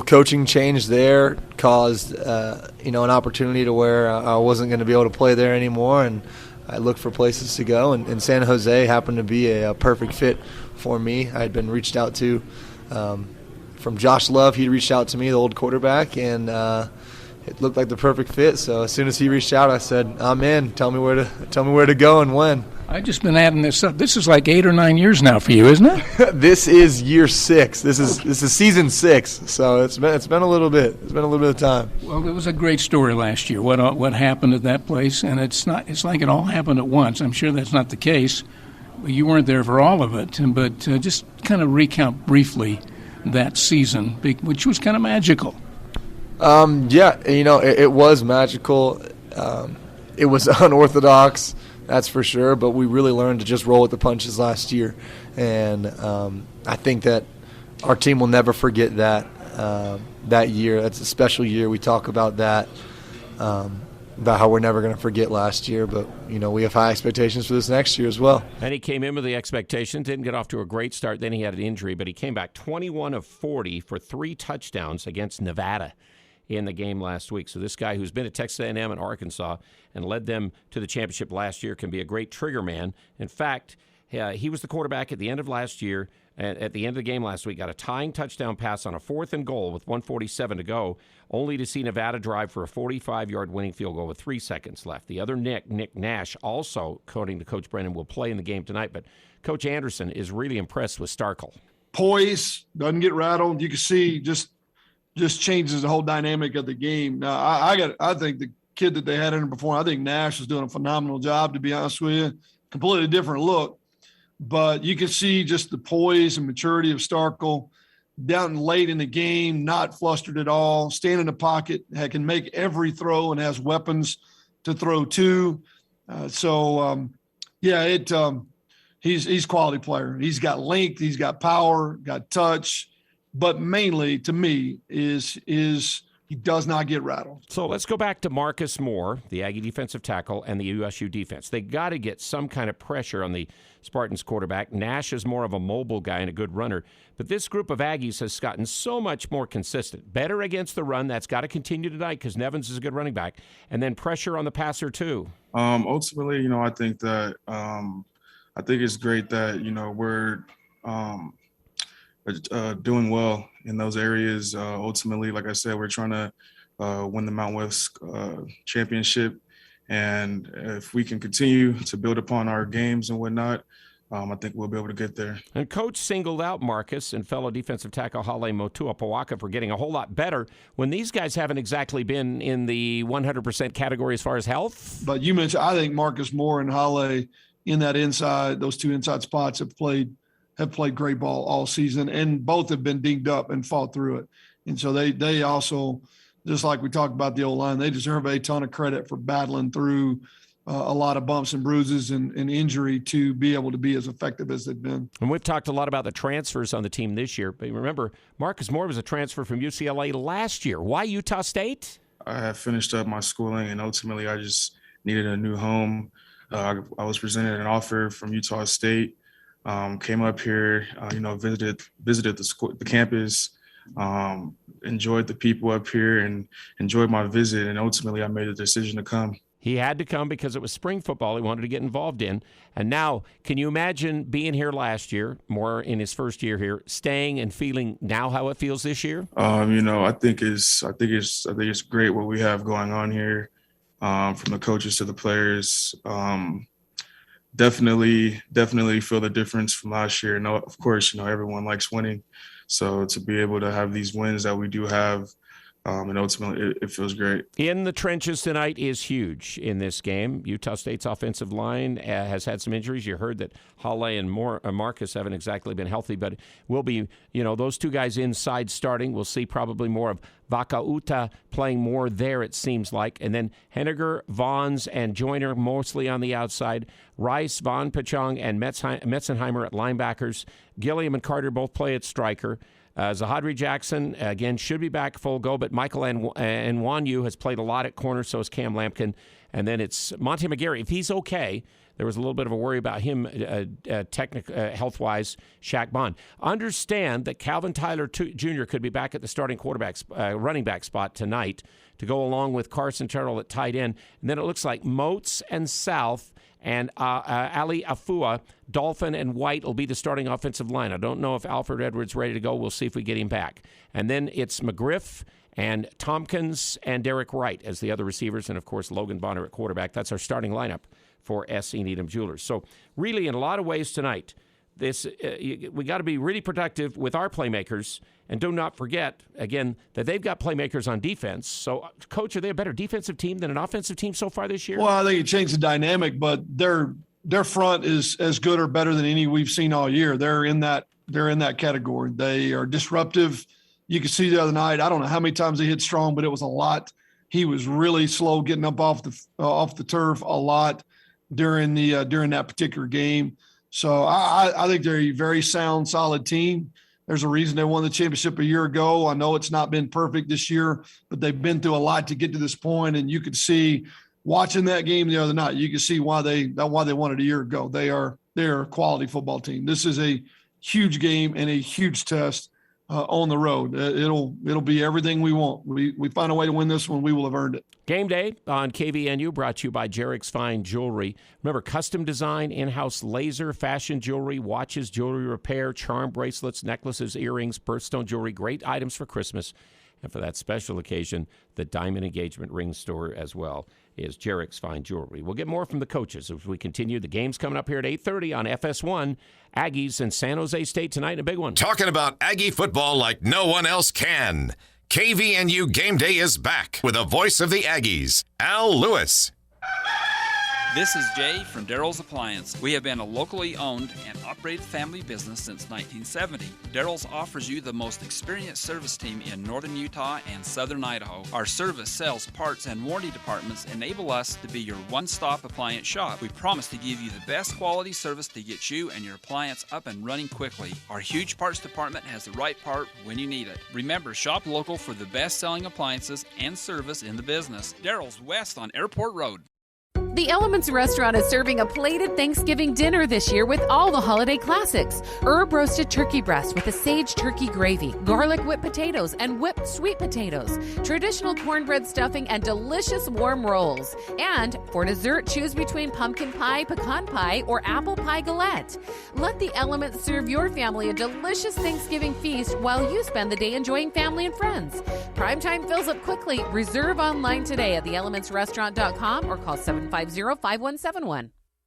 coaching change there caused an opportunity to where I wasn't going to be able to play there anymore, and I looked for places to go, and San Jose happened to be a perfect fit for me. I had been reached out to from Josh Love. He reached out to me, the old quarterback, and it looked like the perfect fit. So as soon as he reached out, I said, "I'm in. Tell me where to go and when." I've just been adding this up. This is like 8 or 9 years now for you, isn't it? This is year 6. This is season 6. So it's been a little bit. It's been a little bit of time. Well, it was a great story last year. What happened at that place, and it's like it all happened at once. I'm sure that's not the case. You weren't there for all of it, but just kind of recount briefly that season, which was kind of magical. Yeah, it was magical. It was unorthodox. That's for sure, but we really learned to just roll with the punches last year, and I think that our team will never forget that year. That's a special year. We talk about that, about how we're never going to forget last year, but we have high expectations for this next year as well. And he came in with the expectations, didn't get off to a great start. Then he had an injury, but he came back 21 of 40 for 3 touchdowns against Nevada in the game last week. So this guy who's been at Texas A&M and Arkansas and led them to the championship last year can be a great trigger man. In fact, he was the quarterback at the end of last year. At the end of the game last week, got a tying touchdown pass on a 4th and goal with 1:47 to go, only to see Nevada drive for a 45-yard winning field goal with 3 seconds left. The other Nick Nash, also, according to Coach Brennan, will play in the game tonight. But Coach Anderson is really impressed with Starkel. Poise, doesn't get rattled. You can see just changes the whole dynamic of the game. Now, I think the kid that they had in before, I think Nash is doing a phenomenal job, to be honest with you. Completely different look. But you can see just the poise and maturity of Starkel down late in the game, not flustered at all, stand in the pocket, can make every throw and has weapons to throw to. He's a quality player. He's got length, he's got power, got touch. But mainly, to me, is he does not get rattled. So let's go back to Marcus Moore, the Aggie defensive tackle, and the USU defense. They got to get some kind of pressure on the Spartans quarterback. Nash is more of a mobile guy and a good runner. But this group of Aggies has gotten so much more consistent. Better against the run. That's got to continue tonight because Nevins is a good running back. And then pressure on the passer, too. Ultimately, I think that I think it's great that, we're doing well in those areas. Ultimately, like I said, we're trying to win the Mountain West championship. And if we can continue to build upon our games and whatnot, I think we'll be able to get there. And Coach singled out Marcus and fellow defensive tackle Hale Motuapawaka for getting a whole lot better when these guys haven't exactly been in the 100% category as far as health. But you mentioned, I think Marcus Moore and Hale in that those 2 inside spots have played great ball all season, and both have been dinged up and fought through it. And so they also, just like we talked about the O-line, they deserve a ton of credit for battling through a lot of bumps and bruises and injury to be able to be as effective as they've been. And we've talked a lot about the transfers on the team this year. But remember, Marcus Moore was a transfer from UCLA last year. Why Utah State? I had finished up my schooling, and ultimately I just needed a new home. I was presented an offer from Utah State. Came up here, visited the campus, enjoyed the people up here, and enjoyed my visit. And ultimately, I made a decision to come. He had to come because it was spring football he wanted to get involved in. And now, can you imagine being here last year, more in his first year here, staying and feeling now how it feels this year? I think it's great what we have going on here, from the coaches to the players. Definitely feel the difference from last year. Of course, everyone likes winning. So to be able to have these wins that we do have, and ultimately it feels great. In the trenches tonight is huge in this game. Utah State's offensive line has had some injuries. You heard that Halle and Marcus haven't exactly been healthy, but will be, those two guys inside starting. We'll see probably more of Vakauta playing more there, it seems like. And then Henniger, Vaughns, and Joyner mostly on the outside. Rice, Vaughn, Pachong, and Metzenheimer at linebackers. Gilliam and Carter both play at striker. Zahadri Jackson, again, should be back full go, but Michael Nwanyu has played a lot at corner, so has Cam Lampkin. And then it's Monte McGarry. If he's okay, there was a little bit of a worry about him health-wise, Shaq Bond. Understand that Calvin Tyler Jr. could be back at the starting running back spot tonight to go along with Carson Terrell at tight end. And then it looks like Moats and South and Ali Afua, Dolphin, and White will be the starting offensive line. I don't know if Alfred Edwards ready to go. We'll see if we get him back. And then it's McGriff and Tompkins and Derek Wright as the other receivers, and, of course, Logan Bonner at quarterback. That's our starting lineup for S.E. Needham Jewelers. So really, in a lot of ways tonight, we got to be really productive with our playmakers, and do not forget, again, that they've got playmakers on defense. So, Coach, are they a better defensive team than an offensive team so far this year? Well, I think it changed the dynamic, but their front is as good or better than any we've seen all year. They're in that category. They are disruptive. You could see the other night, I don't know how many times they hit Strong, but it was a lot. He was really slow getting up off the turf a lot during that particular game. So I think they're a very sound, solid team. There's a reason they won the championship a year ago. I know it's not been perfect this year, but they've been through a lot to get to this point. And you could see watching that game the other night, you can see why they won it a year ago. They're a quality football team. This is a huge game and a huge test on the road. It'll be everything we want. We find a way to win this one, we will have earned it. Game day on KVNU brought to you by Jarek's Fine Jewelry. Remember, custom design, in-house laser, fashion jewelry, watches, jewelry repair, charm bracelets, necklaces, earrings, birthstone jewelry, great items for Christmas. And for that special occasion, the diamond engagement ring store as well is Jarek's Fine Jewelry. We'll get more from the coaches as we continue. The game's coming up here at 8:30 on FS1. Aggies and San Jose State tonight, a big one. Talking about Aggie football like no one else can. KVNU Game Day is back with a voice of the Aggies, Al Lewis. This is Jay from Daryl's Appliance. We have been a locally owned and operated family business since 1970. Daryl's offers you the most experienced service team in northern Utah and southern Idaho. Our service, sales, parts, and warranty departments enable us to be your one-stop appliance shop. We promise to give you the best quality service to get you and your appliance up and running quickly. Our huge parts department has the right part when you need it. Remember, shop local for the best-selling appliances and service in the business. Daryl's west on Airport Road. The Elements Restaurant is serving a plated Thanksgiving dinner this year with all the holiday classics. Herb roasted turkey breast with a sage turkey gravy, garlic whipped potatoes and whipped sweet potatoes, traditional cornbread stuffing, and delicious warm rolls. And for dessert, choose between pumpkin pie, pecan pie, or apple pie galette. Let the Elements serve your family a delicious Thanksgiving feast while you spend the day enjoying family and friends. Primetime fills up quickly. Reserve online today at theelementsrestaurant.com or call 750-5171.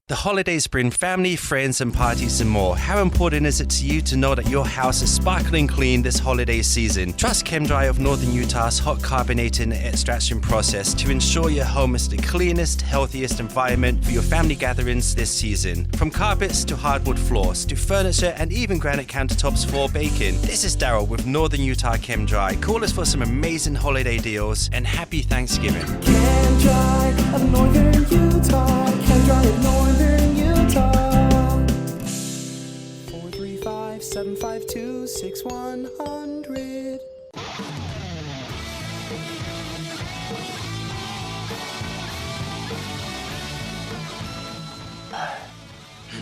The holidays bring family, friends, and parties and more. How important is it to you to know that your house is sparkling clean this holiday season? Trust ChemDry of Northern Utah's hot carbonating extraction process to ensure your home is the cleanest, healthiest environment for your family gatherings this season. From carpets to hardwood floors to furniture and even granite countertops for baking. This is Daryl with Northern Utah ChemDry. Call us for some amazing holiday deals and happy Thanksgiving. ChemDry of Northern Utah. ChemDry of Northern Utah. 435-752-6100.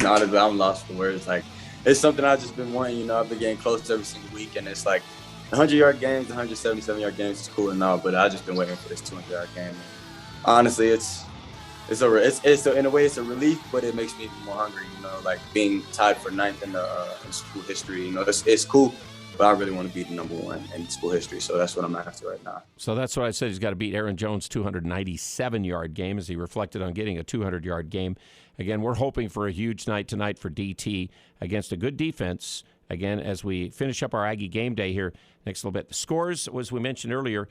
Honestly, I'm lost for words. Like, it's something I've just been wanting. I've been getting close every single week, and it's like the 100-yard games, the 177-yard games is cool and all, but I've just been waiting for this 200-yard game. And honestly, it's in a way it's a relief, but it makes me even more hungry. Like being tied for 9th in school history. It's cool, but I really want to be the number one in school history. So that's what I'm after right now. So that's what I said. He's got to beat Aaron Jones' 297-yard game as he reflected on getting a 200-yard game. Again, we're hoping for a huge night tonight for DT against a good defense again, as we finish up our Aggie game day here next little bit. The scores, as we mentioned earlier,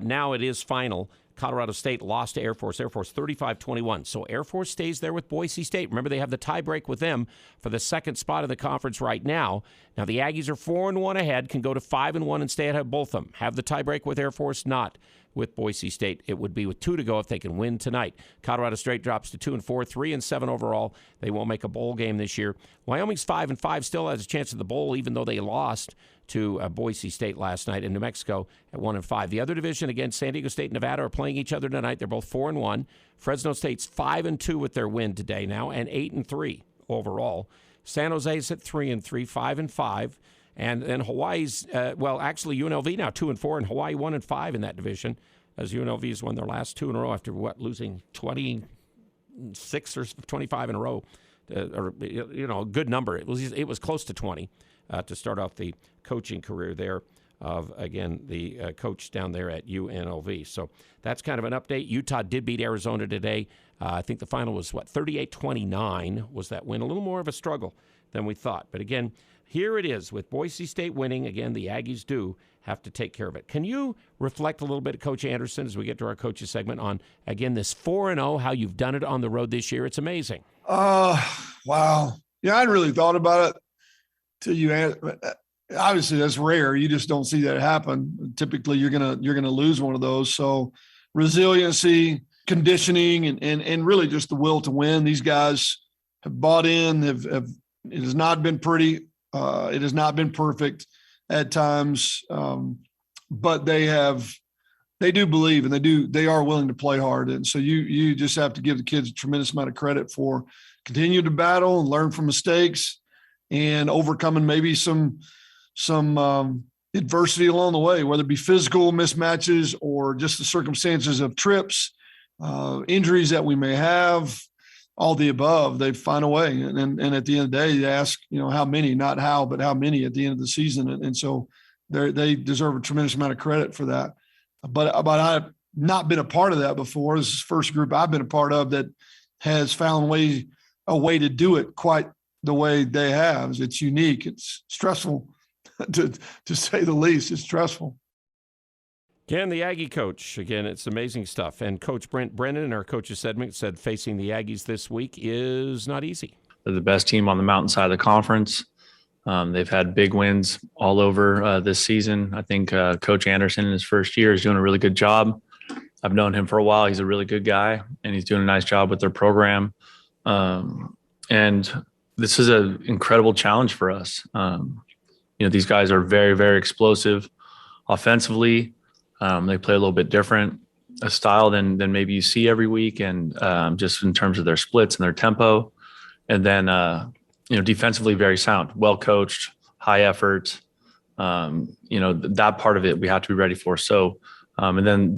now it is final. Colorado State lost to Air Force 35-21. So Air Force stays there with Boise State. Remember, they have the tiebreak with them for the second spot in the conference right now. Now, the Aggies are 4-1 ahead, can go to 5-1 and stay ahead of both of them. Have the tiebreak with Air Force, not with Boise State. It would be with 2 to go if they can win tonight. Colorado State drops to 2-4, 3-7 overall. They won't make a bowl game this year. Wyoming's 5-5, still has a chance at the bowl, even though they lost to Boise State last night, in New Mexico at 1-5. The other division, again, San Diego State and Nevada are playing each other tonight. They're both 4-1. Fresno State's 5-2 with their win today now, and 8-3 overall. San Jose's at 3-3, 5-5. And then Hawaii's, actually UNLV now 2-4, and Hawaii 1-5 in that division, as UNLV has won their last 2 in a row after losing 26 or 25 in a row, a good number. It was close to 20 to start off the coaching career there of, again, the coach down there at UNLV. So that's kind of an update. Utah did beat Arizona today. I think the final was 38-29 was that win. A little more of a struggle than we thought, but again. Here it is with Boise State winning. Again, the Aggies do have to take care of it. Can you reflect a little bit, Coach Anderson, as we get to our coaches segment on, again, this 4-0, how you've done it on the road this year? It's amazing. Wow. Yeah, I hadn't really thought about it till you obviously that's rare. You just don't see that happen. Typically you're gonna lose one of those. So resiliency, conditioning, and really just the will to win. These guys have bought in, it has not been pretty. It has not been perfect at times, but they do believe, and they are willing to play hard. And so you just have to give the kids a tremendous amount of credit for continuing to battle and learn from mistakes and overcoming maybe some adversity along the way, whether it be physical mismatches or just the circumstances of trips, injuries that we may have. All the above, they find a way. And at the end of the day, they ask, how many, not how, but how many at the end of the season. And so they deserve a tremendous amount of credit for that. But I've not been a part of that before. This is the first group I've been a part of that has found a way to do it quite the way they have. It's unique. It's stressful, to say the least. It's stressful. Again, the Aggie coach. Again, it's amazing stuff. And Coach Brent Brennan in our coaches segment said facing the Aggies this week is not easy. They're the best team on the mountain side of the conference. They've had big wins all over this season. I think Coach Anderson in his first year is doing a really good job. I've known him for a while. He's a really good guy, and he's doing a nice job with their program. And this is an incredible challenge for us. These guys are very, very explosive offensively. They play a little bit different a style than maybe you see every week, and just in terms of their splits and their tempo. And then, defensively very sound, well coached, high effort. That part of it we have to be ready for. So, and then,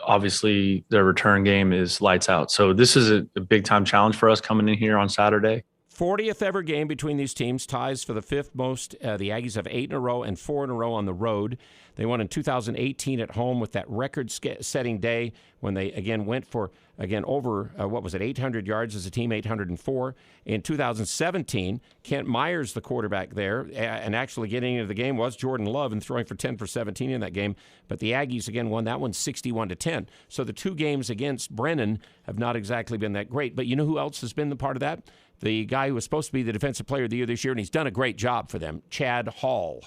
obviously their return game is lights out. So this is a big time challenge for us coming in here on Saturday. 40th ever game between these teams, ties for the 5th most. The Aggies have 8 in a row and 4 in a row on the road. They won in 2018 at home with that record-setting day when they, again, went for, over, 800 yards as a team, 804. In 2017, Kent Myers, the quarterback there, and actually getting into the game was Jordan Love and throwing for 10 for 17 in that game. But the Aggies, again, won that one 61-10. So the 2 games against Brennan have not exactly been that great. But you know who else has been the part of that? The guy who was supposed to be the Defensive Player of the Year this year, and he's done a great job for them, Chad Hall.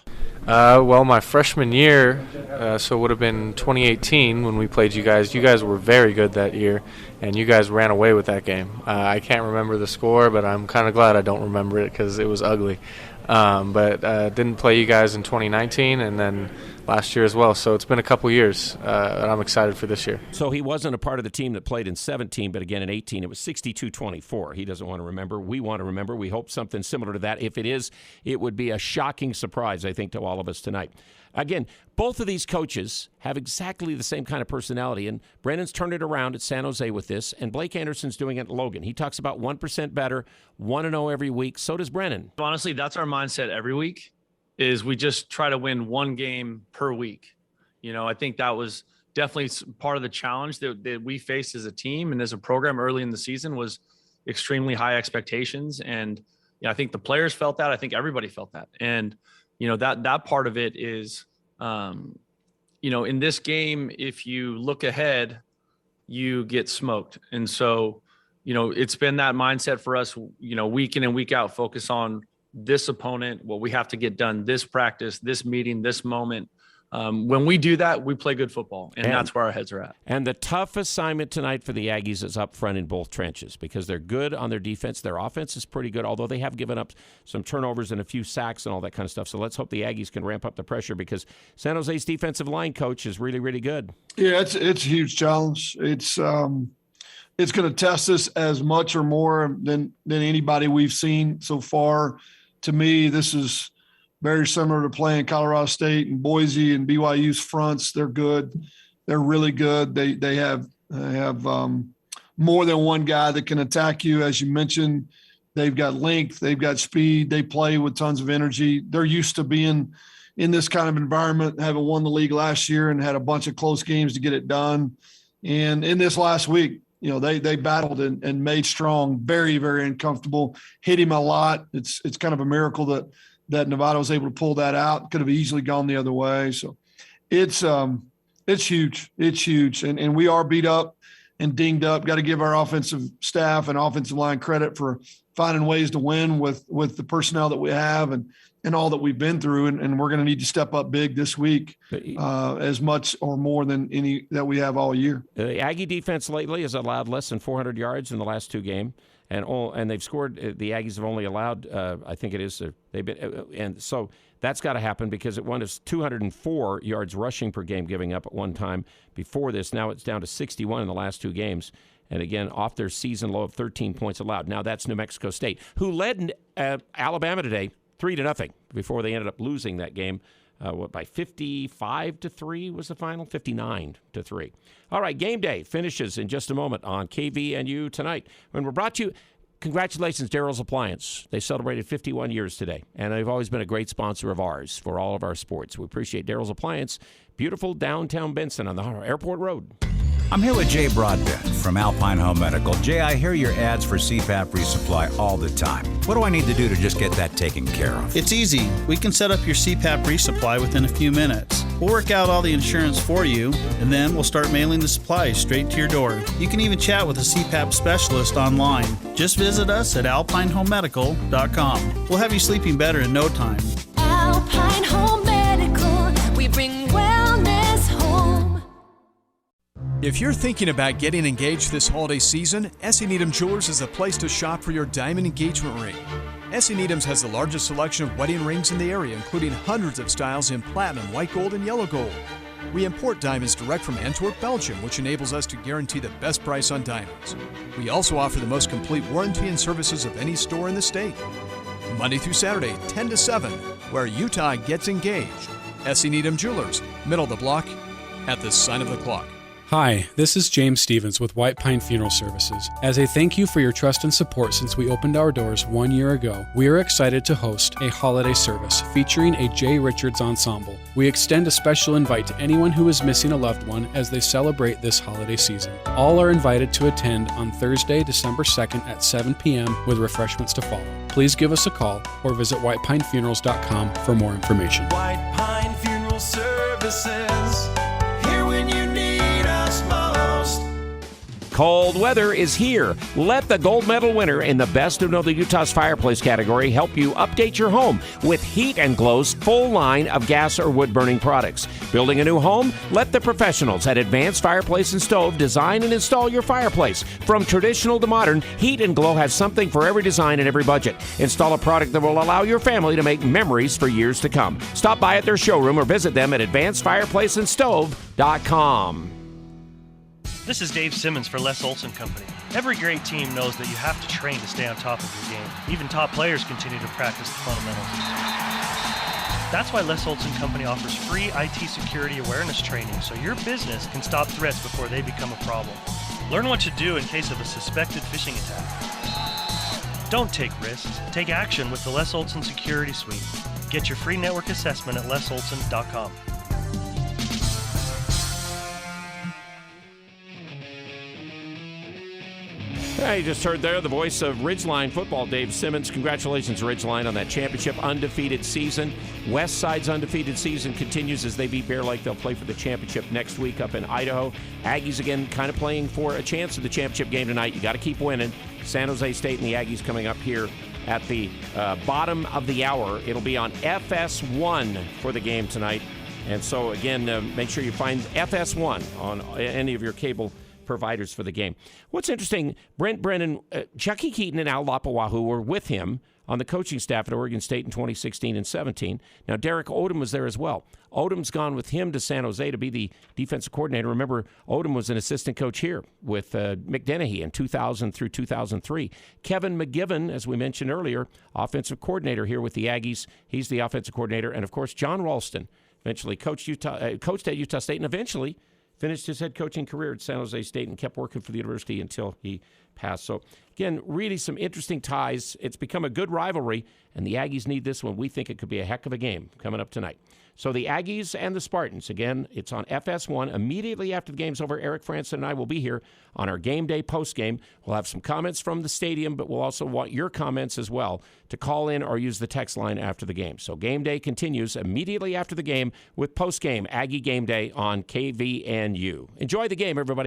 My freshman year, so it would have been 2018 when we played you guys. You guys were very good that year, and you guys ran away with that game. I can't remember the score, but I'm kind of glad I don't remember it because it was ugly. But didn't play you guys in 2019, and then last year as well. So it's been a couple years, and I'm excited for this year. So he wasn't a part of the team that played in 17, but again in 18, it was 62-24. He doesn't want to remember. We want to remember. We hope something similar to that. If it is, it would be a shocking surprise, I think, to all of us tonight. Again, both of these coaches have exactly the same kind of personality, and Brennan's turned it around at San Jose with this, and Blake Anderson's doing it at Logan. He talks about 1% better, 1-0 every week. So does Brennan. Honestly, that's our mindset every week, is we just try to win one game per week. I think that was definitely part of the challenge that we faced as a team and as a program early in the season was extremely high expectations. And, I think the players felt that. I think everybody felt that. And, that part of it is, in this game, if you look ahead, you get smoked. And so, it's been that mindset for us, week in and week out, focus on this opponent, what we have to get done, this practice, this meeting, this moment. When we do that, we play good football, and that's where our heads are at. And the tough assignment tonight for the Aggies is up front in both trenches because they're good on their defense. Their offense is pretty good, although they have given up some turnovers and a few sacks and all that kind of stuff. So let's hope the Aggies can ramp up the pressure because San Jose's defensive line coach is really, really good. Yeah, it's a huge challenge. It's going to test us as much or more than anybody we've seen so far. To me, this is very similar to playing Colorado State and Boise and BYU's fronts. They're good. They're really good. They have more than one guy that can attack you, as you mentioned. They've got length. They've got speed. They play with tons of energy. They're used to being in this kind of environment, having won the league last year and had a bunch of close games to get it done. And in this last week, they battled and made Strong very, very uncomfortable, hit him a lot. It's kind of a miracle that Nevada was able to pull that out. Could have easily gone the other way. So it's huge. It's huge. And we are beat up and dinged up. Got to give our offensive staff and offensive line credit for finding ways to win with the personnel that we have and all that we've been through. And we're going to need to step up big this week as much or more than any that we have all year. The Aggie defense lately has allowed less than 400 yards in the last two games. And they've scored. The Aggies have only allowed, I think it is, they've been, and so that's got to happen because it was 204 yards rushing per game giving up at one time before this. Now it's down to 61 in the last two games, and again off their season low of 13 points allowed. Now that's New Mexico State, who led Alabama today 3-0 before they ended up losing that game. By 55-3 was the final, 59-3. All right, game day finishes in just a moment on KVNU tonight. When we're brought to you, congratulations, Daryl's Appliance. They celebrated 51 years today, and they've always been a great sponsor of ours for all of our sports. We appreciate Daryl's Appliance, beautiful downtown Benson on the Airport Road. I'm here with Jay Broadbent from Alpine Home Medical. Jay, I hear your ads for CPAP resupply all the time. What do I need to do to just get that taken care of? It's easy. We can set up your CPAP resupply within a few minutes. We'll work out all the insurance for you, and then we'll start mailing the supplies straight to your door. You can even chat with a CPAP specialist online. Just visit us at alpinehomemedical.com. We'll have you sleeping better in no time. Alpine Home Medical, we bring wellness home. If you're thinking about getting engaged this holiday season, S.E. Needham Jewelers is the place to shop for your diamond engagement ring. S.E. Needham's has the largest selection of wedding rings in the area, including hundreds of styles in platinum, white gold, and yellow gold. We import diamonds direct from Antwerp, Belgium, which enables us to guarantee the best price on diamonds. We also offer the most complete warranty and services of any store in the state. Monday through Saturday, 10 to 7, where Utah gets engaged. S.E. Needham Jewelers, middle of the block, at the sign of the clock. Hi, this is James Stevens with White Pine Funeral Services. As a thank you for your trust and support since we opened our doors 1 year ago, we are excited to host a holiday service featuring a J. Richards ensemble. We extend a special invite to anyone who is missing a loved one as they celebrate this holiday season. All are invited to attend on Thursday, December 2nd at 7 p.m. with refreshments to follow. Please give us a call or visit whitepinefunerals.com for more information. White Pine Funeral Services, here when you need us most. Cold weather is here. Let the gold medal winner in the Best of Northern Utah's fireplace category help you update your home with Heat and Glow's full line of gas or wood-burning products. Building a new home? Let the professionals at Advanced Fireplace and Stove design and install your fireplace. From traditional to modern, Heat and Glow has something for every design and every budget. Install a product that will allow your family to make memories for years to come. Stop by at their showroom or visit them at advancedfireplaceandstove.com. This is Dave Simmons for Les Olson Company. Every great team knows that you have to train to stay on top of your game. Even top players continue to practice the fundamentals. That's why Les Olson Company offers free IT security awareness training so your business can stop threats before they become a problem. Learn what to do in case of a suspected phishing attack. Don't take risks. Take action with the Les Olson Security Suite. Get your free network assessment at lesolson.com. Yeah, you just heard there the voice of Ridgeline football, Dave Simmons. Congratulations, Ridgeline, on that championship undefeated season. West Side's undefeated season continues as they beat Bear Lake. They'll play for the championship next week up in Idaho. Aggies, again, kind of playing for a chance of the championship game tonight. You got to keep winning. San Jose State and the Aggies coming up here at the bottom of the hour. It'll be on FS1 for the game tonight. And so, again, make sure you find FS1 on any of your cable providers for the game. What's interesting, Brent Brennan, Chucky Keaton and Al Lapawahu were with him on the coaching staff at Oregon State in 2016 and 17. Now, Derek Odom was there as well. Odom's gone with him to San Jose to be the defensive coordinator. Remember, Odom was an assistant coach here with McDennehy in 2000 through 2003. Kevin McGivern, as we mentioned earlier, offensive coordinator here with the Aggies. He's the offensive coordinator. And, of course, John Ralston eventually coached at Utah State and eventually finished his head coaching career at San Jose State and kept working for the university until he passed. So, again, really some interesting ties. It's become a good rivalry, and the Aggies need this one. We think it could be a heck of a game coming up tonight. So the Aggies and the Spartans, again, it's on FS1. Immediately after the game's over, Eric Franson and I will be here on our game day postgame. We'll have some comments from the stadium, but we'll also want your comments as well to call in or use the text line after the game. So game day continues immediately after the game with postgame Aggie Game Day on KVNU. Enjoy the game, everybody.